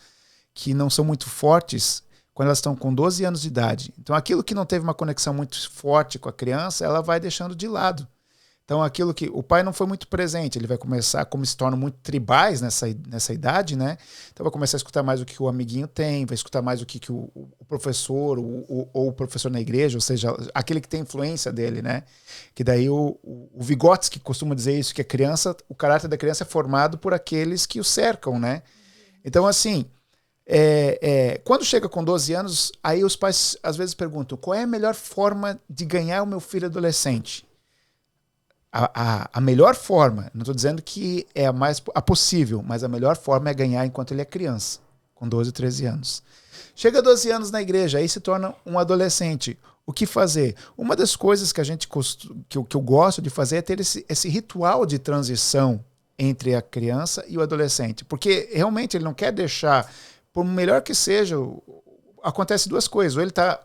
que não são muito fortes, quando elas estão com 12 anos de idade. Então, aquilo que não teve uma conexão muito forte com a criança, ela vai deixando de lado. Então, aquilo que o pai não foi muito presente, ele vai começar, como se tornam muito tribais nessa idade, né? Então, vai começar a escutar mais o que o amiguinho tem, vai escutar mais o que o professor ou o professor na igreja, ou seja, aquele que tem influência dele, né? Que daí o Vygotsky costuma dizer isso, que a criança, o caráter da criança é formado por aqueles que o cercam, né? Então, assim, quando chega com 12 anos, aí os pais às vezes perguntam, qual é a melhor forma de ganhar o meu filho adolescente? A melhor forma, não estou dizendo que é a possível, mas a melhor forma é ganhar enquanto ele é criança, com 12, 13 anos. Chega a 12 anos na igreja, aí se torna um adolescente. O que fazer? Uma das coisas que eu gosto de fazer é ter esse ritual de transição entre a criança e o adolescente. Porque realmente ele não quer deixar, por melhor que seja, acontece duas coisas. Ou ele está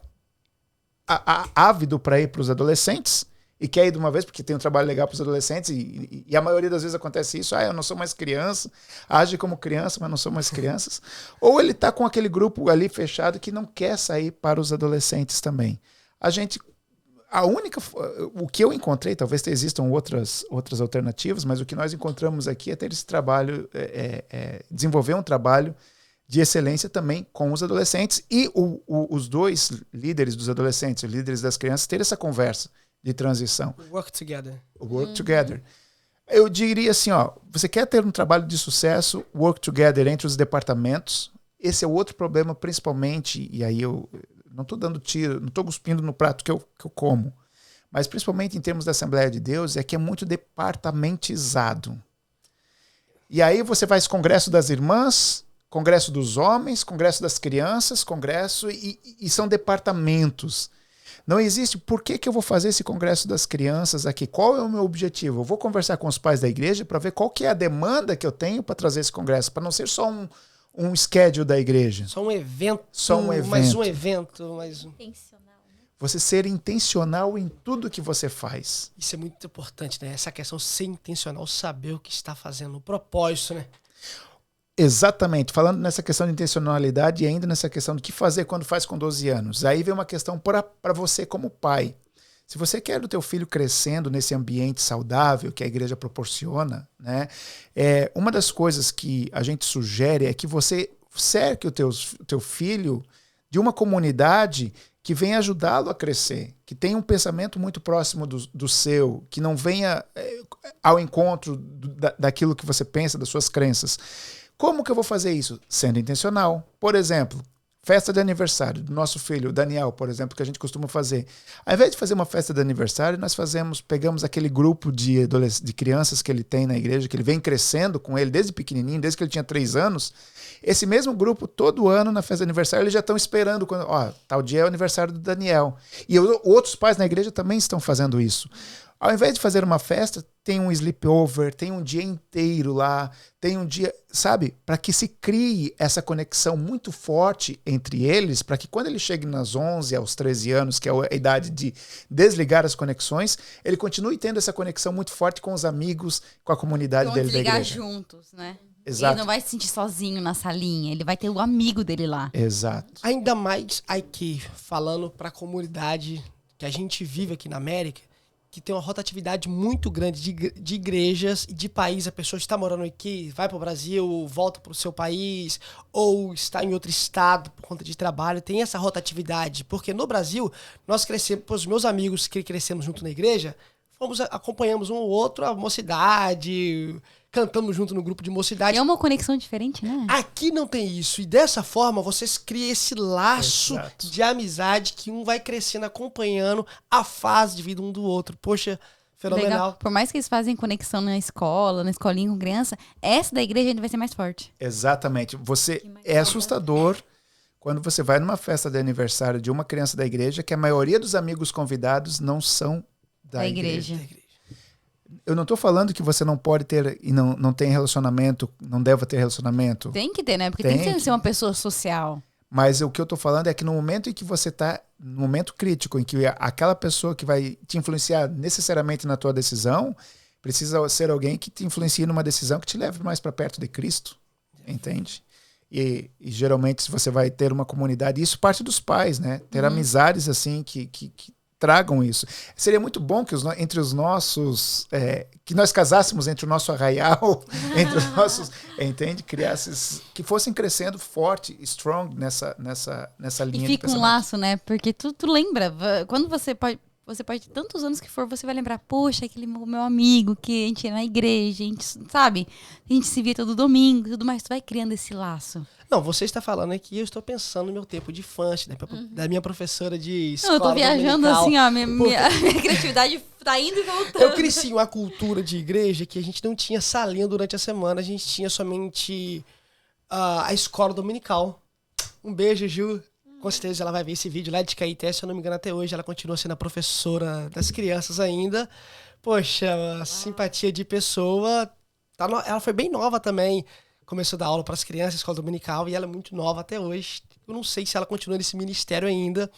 ávido para ir para os adolescentes e quer ir de uma vez porque tem um trabalho legal para os adolescentes e a maioria das vezes acontece isso. Eu não sou mais criança, age como criança, mas não sou mais crianças. Ou ele está com aquele grupo ali fechado que não quer sair para os adolescentes também. O que eu encontrei, talvez existam outras alternativas, mas o que nós encontramos aqui é ter esse trabalho, desenvolver um trabalho de excelência também com os adolescentes e os dois líderes dos adolescentes, os líderes das crianças, ter essa conversa de transição. Work together. Work together. Eu diria assim, você quer ter um trabalho de sucesso, work together entre os departamentos. Esse é o outro problema, principalmente, e aí eu não estou dando tiro, não estou cuspindo no prato que eu como, mas principalmente em termos da Assembleia de Deus, é que é muito departamentizado. E aí você faz congresso das irmãs, congresso dos homens, congresso das crianças, congresso, e são departamentos. Não existe, por que eu vou fazer esse congresso das crianças aqui? Qual é o meu objetivo? Eu vou conversar com os pais da igreja para ver qual que é a demanda que eu tenho para trazer esse congresso, para não ser só um schedule da igreja. Só um evento. Mais um evento. Intencional, né? Você ser intencional em tudo que você faz. Isso é muito importante, né? Essa questão de ser intencional, saber o que está fazendo, o propósito, né? Exatamente. Falando nessa questão de intencionalidade e ainda nessa questão do que fazer quando faz com 12 anos. Aí vem uma questão para você como pai. Se você quer o teu filho crescendo nesse ambiente saudável que a igreja proporciona, né, uma das coisas que a gente sugere é que você cerque o teu filho de uma comunidade que venha ajudá-lo a crescer, que tenha um pensamento muito próximo do seu, que não venha ao encontro daquilo que você pensa, das suas crenças. Como que eu vou fazer isso? Sendo intencional. Por exemplo, festa de aniversário do nosso filho, Daniel, por exemplo, que a gente costuma fazer. Ao invés de fazer uma festa de aniversário, nós pegamos aquele grupo de crianças que ele tem na igreja, que ele vem crescendo com ele desde pequenininho, desde que ele tinha 3 anos. Esse mesmo grupo, todo ano, na festa de aniversário, eles já estão esperando, tal dia é o aniversário do Daniel. E outros pais na igreja também estão fazendo isso. Ao invés de fazer uma festa, tem um sleepover, tem um dia inteiro lá, tem um dia, sabe? Para que se crie essa conexão muito forte entre eles, para que quando ele chegue nas 11 aos 13 anos, que é a idade de desligar as conexões, ele continue tendo essa conexão muito forte com os amigos, com a comunidade dele da igreja. Desligar juntos, né? Exato. Ele não vai se sentir sozinho na salinha, ele vai ter o amigo dele lá. Exato. Ainda mais aqui, falando para a comunidade que a gente vive aqui na América, que tem uma rotatividade muito grande de igrejas e de país. A pessoa está morando aqui, vai para o Brasil, volta para o seu país, ou está em outro estado por conta de trabalho. Tem essa rotatividade, porque no Brasil, nós crescemos, os meus amigos que crescemos junto na igreja, acompanhamos um ou outro, a mocidade, cantamos junto no grupo de mocidade. É uma conexão diferente, né? Aqui não tem isso. E dessa forma, vocês criam esse laço Exato. de amizade que um vai crescendo, acompanhando a fase de vida um do outro. Poxa, fenomenal. Legal. Por mais que eles fazem conexão na escola, na escolinha com criança, essa da igreja ainda vai ser mais forte. Exatamente. É assustador quando você vai numa festa de aniversário de uma criança da igreja que a maioria dos amigos convidados não são da igreja. Eu não estou falando que você não pode ter e não tem relacionamento, não deva ter relacionamento. Tem que ter, né? Porque tem que ser uma pessoa social. Mas o que eu estou falando é que no momento em que você está, no momento crítico, em que aquela pessoa que vai te influenciar necessariamente na tua decisão, precisa ser alguém que te influencie numa decisão que te leve mais para perto de Cristo. Entende? E geralmente se você vai ter uma comunidade, isso parte dos pais, né? Ter amizades assim que tragam isso. Seria muito bom que entre os nossos, que nós casássemos entre o nosso arraial, entre os nossos, entende? Que fossem crescendo forte, strong nessa linha E de fica um laço, né? Porque tu lembra, quando você pode ter tantos anos que for, você vai lembrar, poxa, aquele meu amigo que a gente ia na igreja, a gente, sabe? A gente se via todo domingo e tudo mais, tu vai criando esse laço. Não, você está falando aqui, eu estou pensando no meu tempo de infância, né? Da minha professora de escola. Eu tô viajando dominical. assim, ó, minha criatividade tá indo e voltando. Eu cresci em uma cultura de igreja que a gente não tinha salinha durante a semana, a gente tinha somente a escola dominical. Um beijo, Ju. Com certeza ela vai ver esse vídeo lá de Caeté, se eu não me engano, até hoje. Ela continua sendo a professora das crianças ainda. Poxa, a simpatia de pessoa Ela foi bem nova também. Começou a dar aula para as crianças, escola dominical, e ela é muito nova até hoje. Eu não sei se ela continua nesse ministério ainda,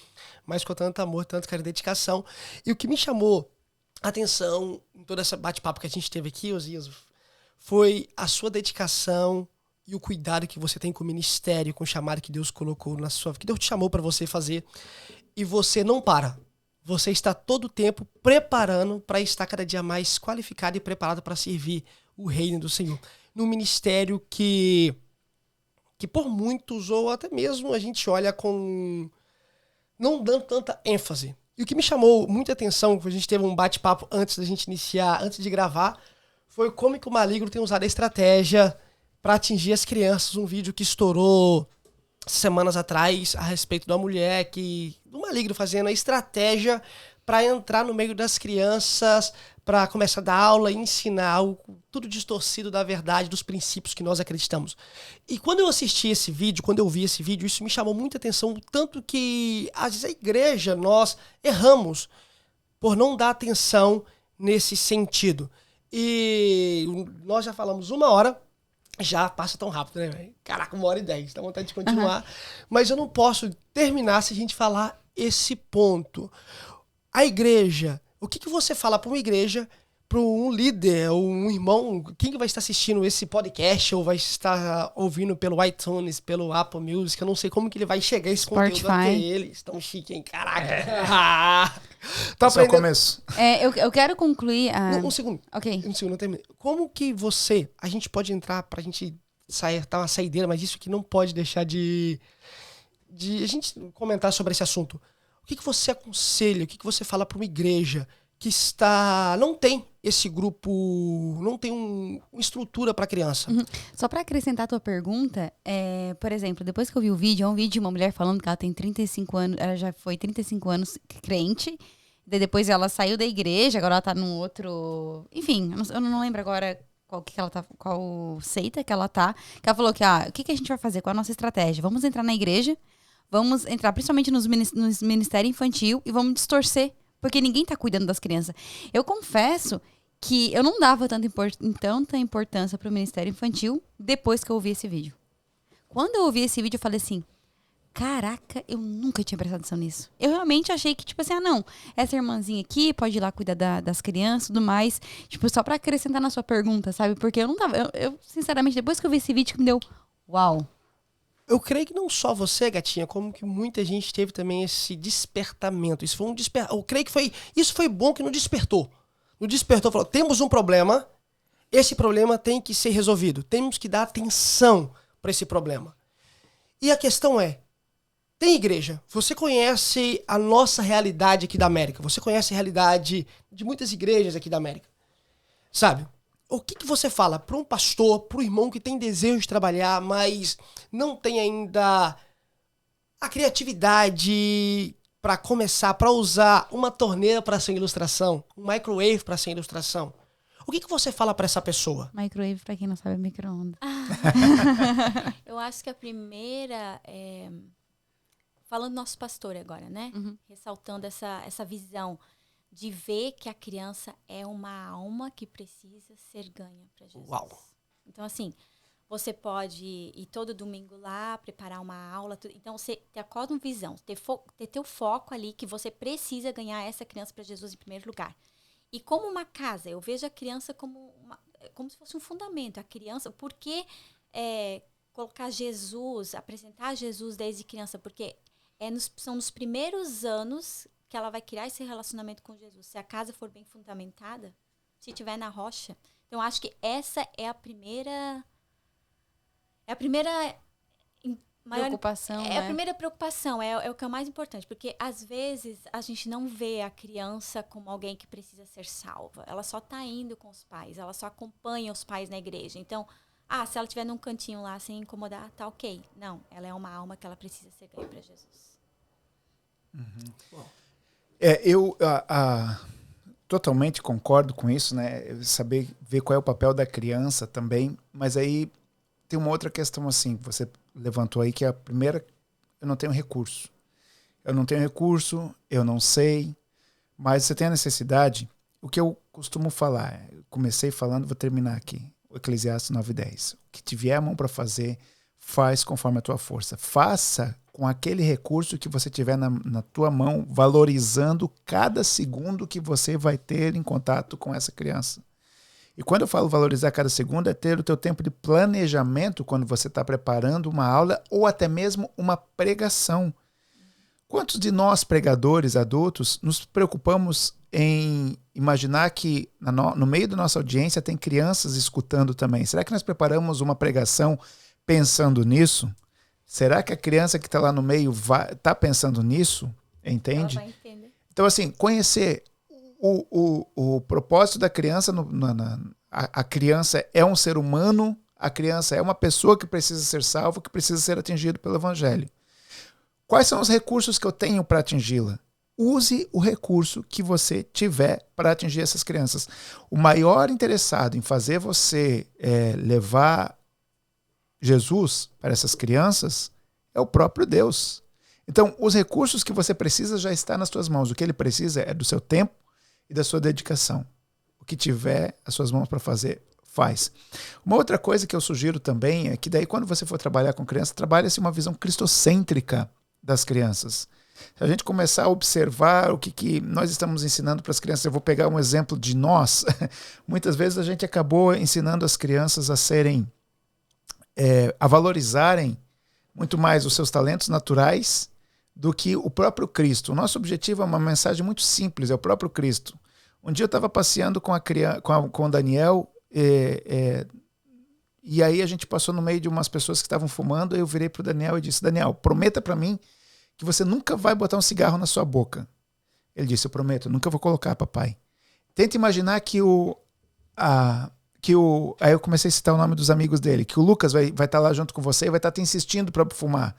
mas com tanto amor, tanto carinho e dedicação. E o que me chamou a atenção em todo esse bate-papo que a gente teve aqui, Osias, foi a sua dedicação e o cuidado que você tem com o ministério, com o chamado que Deus colocou na sua vida, que Deus te chamou para você fazer. E você não para. Você está todo o tempo preparando para estar cada dia mais qualificado e preparado para servir o reino do Senhor. Num ministério que por muitos, ou até mesmo a gente olha com... não dando tanta ênfase. E o que me chamou muita atenção, a gente teve um bate-papo antes da gente iniciar, antes de gravar, foi como que o Maligno tem usado a estratégia para atingir as crianças. Um vídeo que estourou semanas atrás a respeito da mulher, do Maligno fazendo a estratégia para entrar no meio das crianças, para começar a dar aula e ensinar algo tudo distorcido da verdade, dos princípios que nós acreditamos. E quando eu assisti esse vídeo, quando eu vi esse vídeo, isso me chamou muita atenção, tanto que às vezes a igreja, nós erramos por não dar atenção nesse sentido. E nós já falamos 1 hora, já passa tão rápido, né, velho? Caraca, 1h10, dá vontade de continuar. Mas eu não posso terminar se a gente falar esse ponto. A igreja, o que você fala para uma igreja, para um líder ou um irmão, quem que vai estar assistindo esse podcast ou vai estar ouvindo pelo iTunes, pelo Apple Music, eu não sei como que ele vai chegar esse conteúdo até eles. Tão chique, hein? Caraca! Tá Só o começo. Eu quero concluir a... Um segundo. Ok. Um segundo, eu termino. Como que a gente pode entrar pra gente sair, tá uma saideira, mas isso que não pode deixar de a gente comentar sobre esse assunto. O que você aconselha, o que você fala para uma igreja que não tem esse grupo, não tem uma estrutura para criança? Só para acrescentar a tua pergunta, por exemplo, depois que eu vi o vídeo, é um vídeo de uma mulher falando que ela tem 35 anos, ela já foi 35 anos crente, daí depois ela saiu da igreja, agora ela tá num outro... Enfim, eu não lembro agora qual seita que ela tá, que ela falou que, o que a gente vai fazer, qual a nossa estratégia? Vamos entrar na igreja, vamos entrar principalmente nos ministério infantil e vamos distorcer, porque ninguém tá cuidando das crianças. Eu confesso que eu não dava tanta importância pro ministério infantil depois que eu ouvi esse vídeo. Quando eu ouvi esse vídeo, eu falei assim, caraca, eu nunca tinha prestado atenção nisso. Eu realmente achei que, tipo assim, não, essa irmãzinha aqui pode ir lá cuidar das crianças e tudo mais. Tipo, só pra acrescentar na sua pergunta, sabe? Porque eu não tava... Eu, sinceramente, depois que eu vi esse vídeo, que me deu... Uau! Eu creio que não só você, gatinha, como que muita gente teve também esse despertamento. Isso foi eu creio que isso foi bom que não despertou. Não despertou, falou, temos um problema, esse problema tem que ser resolvido. Temos que dar atenção para esse problema. E a questão tem igreja. Você conhece a nossa realidade aqui da América. Você conhece a realidade de muitas igrejas aqui da América. Sabe? O que você fala para um pastor, para um irmão que tem desejo de trabalhar, mas não tem ainda a criatividade para começar, para usar uma torneira para ser ilustração, um microwave para ser ilustração? O que você fala para essa pessoa? Microwave, para quem não sabe, é micro-ondas. Eu acho que a primeira... Falando do nosso pastor agora, né? Ressaltando essa visão de ver que a criança é uma alma que precisa ser ganha para Jesus. Uau. Então, assim, você pode ir todo domingo lá, preparar uma aula. Então, você ter a visão, ter teu foco ali que você precisa ganhar essa criança para Jesus em primeiro lugar. E como uma casa, eu vejo a criança como se fosse um fundamento. A criança, por que colocar Jesus, apresentar Jesus desde criança? Porque são nos primeiros anos que ela vai criar esse relacionamento com Jesus. Se a casa for bem fundamentada, se estiver na rocha. Então, acho que essa é a primeira... preocupação, a primeira preocupação, é o que é o mais importante. Porque, às vezes, a gente não vê a criança como alguém que precisa ser salva. Ela só está indo com os pais. Ela só acompanha os pais na igreja. Então, se ela estiver num cantinho lá sem incomodar, tá ok. Não, ela é uma alma que ela precisa ser ganha para Jesus. Eu totalmente concordo com isso, né? Ver qual é o papel da criança também, mas aí tem uma outra questão assim, você levantou aí, que é a primeira, eu não tenho recurso. Eu não sei, mas você tem a necessidade, o que eu costumo falar, eu comecei falando, vou terminar aqui. o Eclesiastes 9:10. O que te vier a mão para fazer, faz conforme a tua força. Faça com aquele recurso que você tiver na tua mão, valorizando cada segundo que você vai ter em contato com essa criança. E quando eu falo valorizar cada segundo, é ter o teu tempo de planejamento quando você está preparando uma aula ou até mesmo uma pregação. Quantos de nós, pregadores adultos, nos preocupamos em imaginar que no meio da nossa audiência tem crianças escutando também? Será que nós preparamos uma pregação pensando nisso? Será que a criança que está lá no meio está pensando nisso? Entende? Ela vai entender. Então, assim, conhecer o propósito da criança, a criança é um ser humano, a criança é uma pessoa que precisa ser salva, que precisa ser atingido pelo Evangelho. Quais são os recursos que eu tenho para atingi-la? Use o recurso que você tiver para atingir essas crianças. O maior interessado em fazer você levar Jesus para essas crianças é o próprio Deus. Então, os recursos que você precisa já estão nas suas mãos. O que ele precisa é do seu tempo e da sua dedicação. O que tiver as suas mãos para fazer, faz. Uma outra coisa que eu sugiro também é que daí quando você for trabalhar com crianças, trabalhe-se uma visão cristocêntrica das crianças. Se a gente começar a observar o que nós estamos ensinando para as crianças, eu vou pegar um exemplo de nós. Muitas vezes a gente acabou ensinando as crianças a serem, a valorizarem muito mais os seus talentos naturais do que o próprio Cristo. O nosso objetivo é uma mensagem muito simples, é o próprio Cristo. Um dia eu estava passeando com o Daniel, e aí a gente passou no meio de umas pessoas que estavam fumando, eu virei para o Daniel e disse, Daniel, prometa para mim que você nunca vai botar um cigarro na sua boca. Ele disse, eu prometo, eu nunca vou colocar, papai. Tenta imaginar que aí eu comecei a citar o nome dos amigos dele, que o Lucas vai estar lá junto com você e vai estar te insistindo para fumar.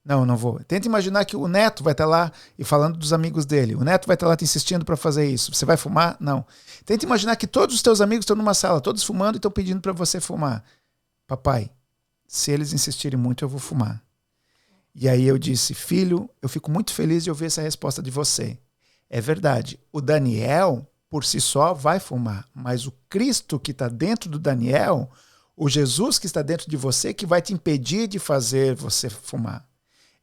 Não, não vou. Tenta imaginar que o Neto vai estar lá e falando dos amigos dele. O Neto vai estar lá te insistindo para fazer isso. Você vai fumar? Não. Tenta imaginar que todos os teus amigos estão numa sala, todos fumando e estão pedindo para você fumar. Papai, se eles insistirem muito, eu vou fumar. E aí eu disse, filho, eu fico muito feliz de ouvir essa resposta de você. É verdade, o Daniel, por si só, vai fumar. Mas o Cristo que está dentro do Daniel, o Jesus que está dentro de você, que vai te impedir de fazer você fumar.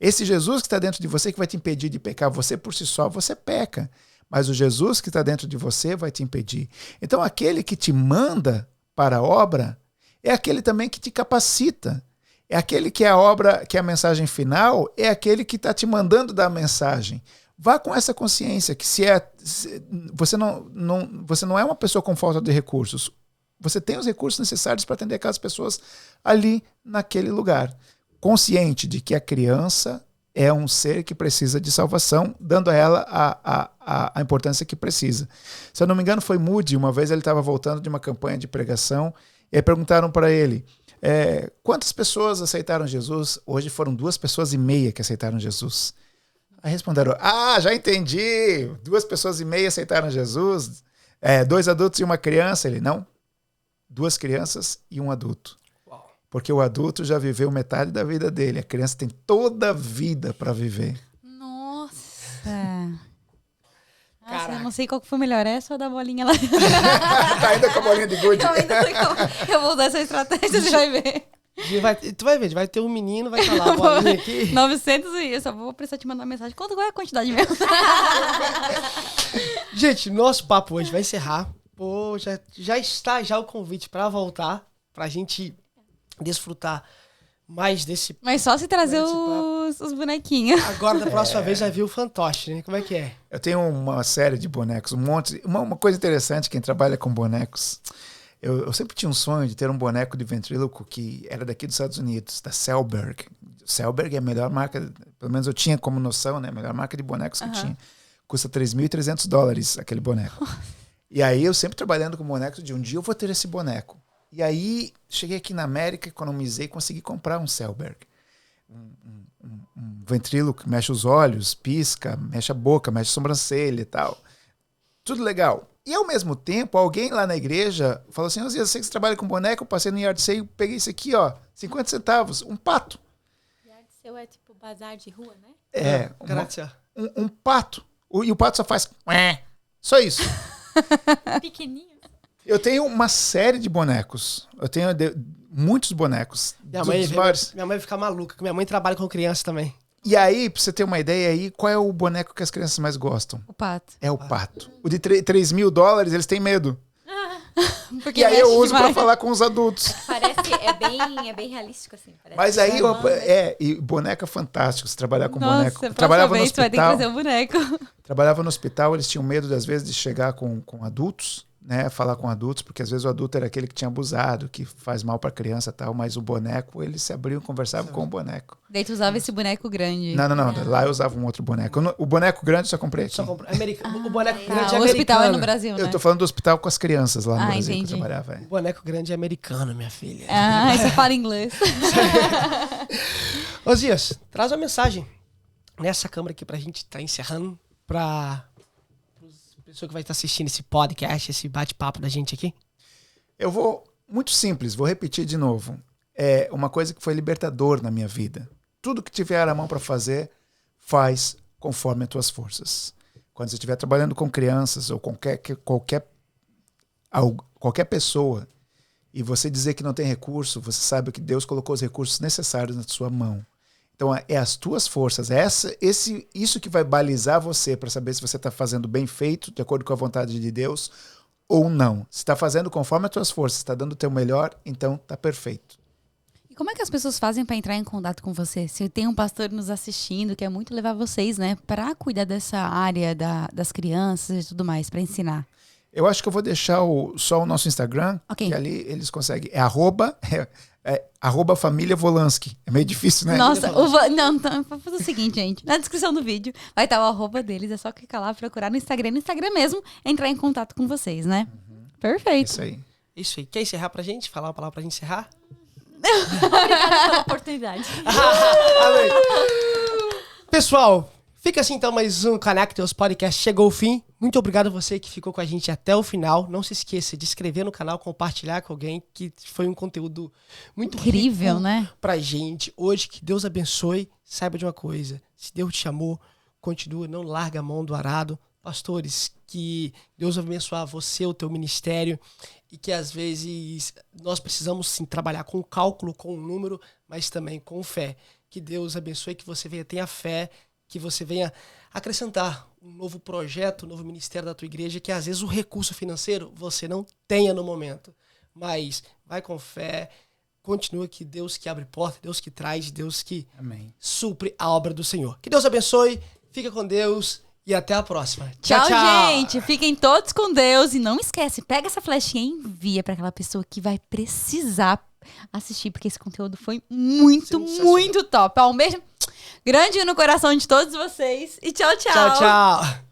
Esse Jesus que está dentro de você que vai te impedir de pecar, você por si só, você peca. Mas o Jesus que está dentro de você vai te impedir. Então aquele que te manda para a obra é aquele também que te capacita. É aquele que é a obra, que é a mensagem final, é aquele que está te mandando dar a mensagem. Vá com essa consciência que você não é uma pessoa com falta de recursos. Você tem os recursos necessários para atender aquelas pessoas ali naquele lugar. Consciente de que a criança é um ser que precisa de salvação, dando a ela a importância que precisa. Se eu não me engano, foi Moody, uma vez ele estava voltando de uma campanha de pregação, e aí perguntaram para ele, quantas pessoas aceitaram Jesus? Hoje foram 2,5 pessoas que aceitaram Jesus. Aí responderam, já entendi, 2,5 pessoas aceitaram Jesus, 2 adultos e uma criança. Ele, não, 2 crianças e um adulto. Porque o adulto já viveu metade da vida dele. A criança tem toda a vida para viver. Nossa. Caraca. Eu não sei qual que foi melhor, essa ou da bolinha lá. Tá ainda com a bolinha de gude. Eu vou usar essa estratégia, você vai ver. Tu vai ver, vai ter um menino, vai estar lá a bolinha aqui. 900 e eu só vou precisar te mandar uma mensagem. Qual é a quantidade mesmo? Gente, nosso papo hoje vai encerrar. Pô, já está o convite para voltar, pra gente desfrutar mais desse... Mas só se trazer os bonequinhos. Agora, da próxima vez, vai vir o fantoche, né? Como é que é? Eu tenho uma série de bonecos, um monte... Uma coisa interessante, quem trabalha com bonecos... Eu sempre tinha um sonho de ter um boneco de ventríloco que era daqui dos Estados Unidos, da Sellberg. Sellberg é a melhor marca, pelo menos eu tinha como noção, né? A melhor marca de bonecos que eu tinha. Custa $3.300 aquele boneco. E aí eu sempre trabalhando com bonecos, de um dia eu vou ter esse boneco. E aí cheguei aqui na América, economizei e consegui comprar um Sellberg. Um ventríloco que mexe os olhos, pisca, mexe a boca, mexe a sobrancelha e tal. Tudo legal. E ao mesmo tempo, alguém lá na igreja falou assim, eu sei que você trabalha com boneco, eu passei no yard sale, peguei isso aqui, 50 centavos, um pato. Yard sale é tipo bazar de rua, né? Um pato. E o pato só faz... Só isso. Pequenininho. Eu tenho uma série de bonecos. Eu tenho muitos bonecos. Minha mãe vai ficar maluca, porque minha mãe trabalha com criança também. E aí, pra você ter uma ideia aí, qual é o boneco que as crianças mais gostam? O pato. É o pato. O de $3.000, eles têm medo. Porque E aí eu mexe uso pra demais. falar com os adultos. Parece, é bem realístico, assim. Parece Mas aí, que e boneco é fantástico, se trabalhar com Nossa, boneco. próxima Trabalhava no vez tu vai ter que hospital, trazer um boneco. trabalhava no hospital, eles tinham medo, às vezes, de chegar com adultos, né? Falar com adultos, porque às vezes o adulto era aquele que tinha abusado, que faz mal pra criança e tal, mas o boneco, eles se abriam e conversavam com o boneco. Daí tu usava esse boneco grande. Não. Lá eu usava um outro boneco. O boneco grande eu só comprei aqui. Só compra... O boneco grande é o americano. hospital é no Brasil, né? Eu tô falando do hospital com as crianças lá no Ah, Brasil entendi. que eu trabalhava. O boneco grande é americano, minha filha. Ah, você fala inglês. Osias, traz uma mensagem nessa câmera aqui pra gente estar encerrando, pra pessoa que vai estar assistindo esse podcast, esse bate-papo da gente aqui. Eu vou, muito simples, vou repetir de novo. É uma coisa que foi libertador na minha vida. Tudo que tiver a mão para fazer, faz conforme as tuas forças. Quando você estiver trabalhando com crianças ou qualquer pessoa e você dizer que não tem recurso, você sabe que Deus colocou os recursos necessários na sua mão. Então, é as tuas forças, isso que vai balizar você para saber se você está fazendo bem feito, de acordo com a vontade de Deus, ou não. Se está fazendo conforme as tuas forças, está dando o teu melhor, então está perfeito. E como é que as pessoas fazem para entrar em contato com você? Se tem um pastor nos assistindo, quer muito levar vocês, né, para cuidar dessa área das crianças e tudo mais, para ensinar. Eu acho que eu vou deixar só o nosso Instagram, Ok. que ali eles conseguem. @ família Volansky. É meio difícil, né? Nossa, não, vamos fazer o seguinte, gente. Na descrição do vídeo vai estar o @ deles. É só clicar lá, procurar no Instagram mesmo, entrar em contato com vocês, né? Perfeito. Isso aí. Isso aí. Quer encerrar pra gente? Falar uma palavra pra gente encerrar? Obrigada pela oportunidade. Amém. Pessoal, fica assim então mais um Connectors Podcast. Chegou ao fim. Muito obrigado a você que ficou com a gente até o final. Não se esqueça de inscrever no canal, compartilhar com alguém, que foi um conteúdo muito Incrível, rico né? pra gente hoje. Que Deus abençoe. Saiba de uma coisa, se Deus te chamou, continua, não larga a mão do arado. Pastores, que Deus vai abençoar você, o teu ministério, e que às vezes nós precisamos sim trabalhar com cálculo, com número, mas também com fé. Que Deus abençoe, que você tenha fé, que você venha acrescentar um novo projeto, um novo ministério da tua igreja, que às vezes o recurso financeiro você não tenha no momento. Mas vai com fé, continua, que Deus que abre porta, Deus que traz, Deus que Amém. supre a obra do Senhor. Que Deus abençoe, fica com Deus e até a próxima. Tchau, gente. Fiquem todos com Deus. E não esquece, pega essa flechinha e envia para aquela pessoa que vai precisar assistir, porque esse conteúdo foi muito, muito top. Um beijo grande no coração de todos vocês. E tchau, tchau. Tchau, tchau.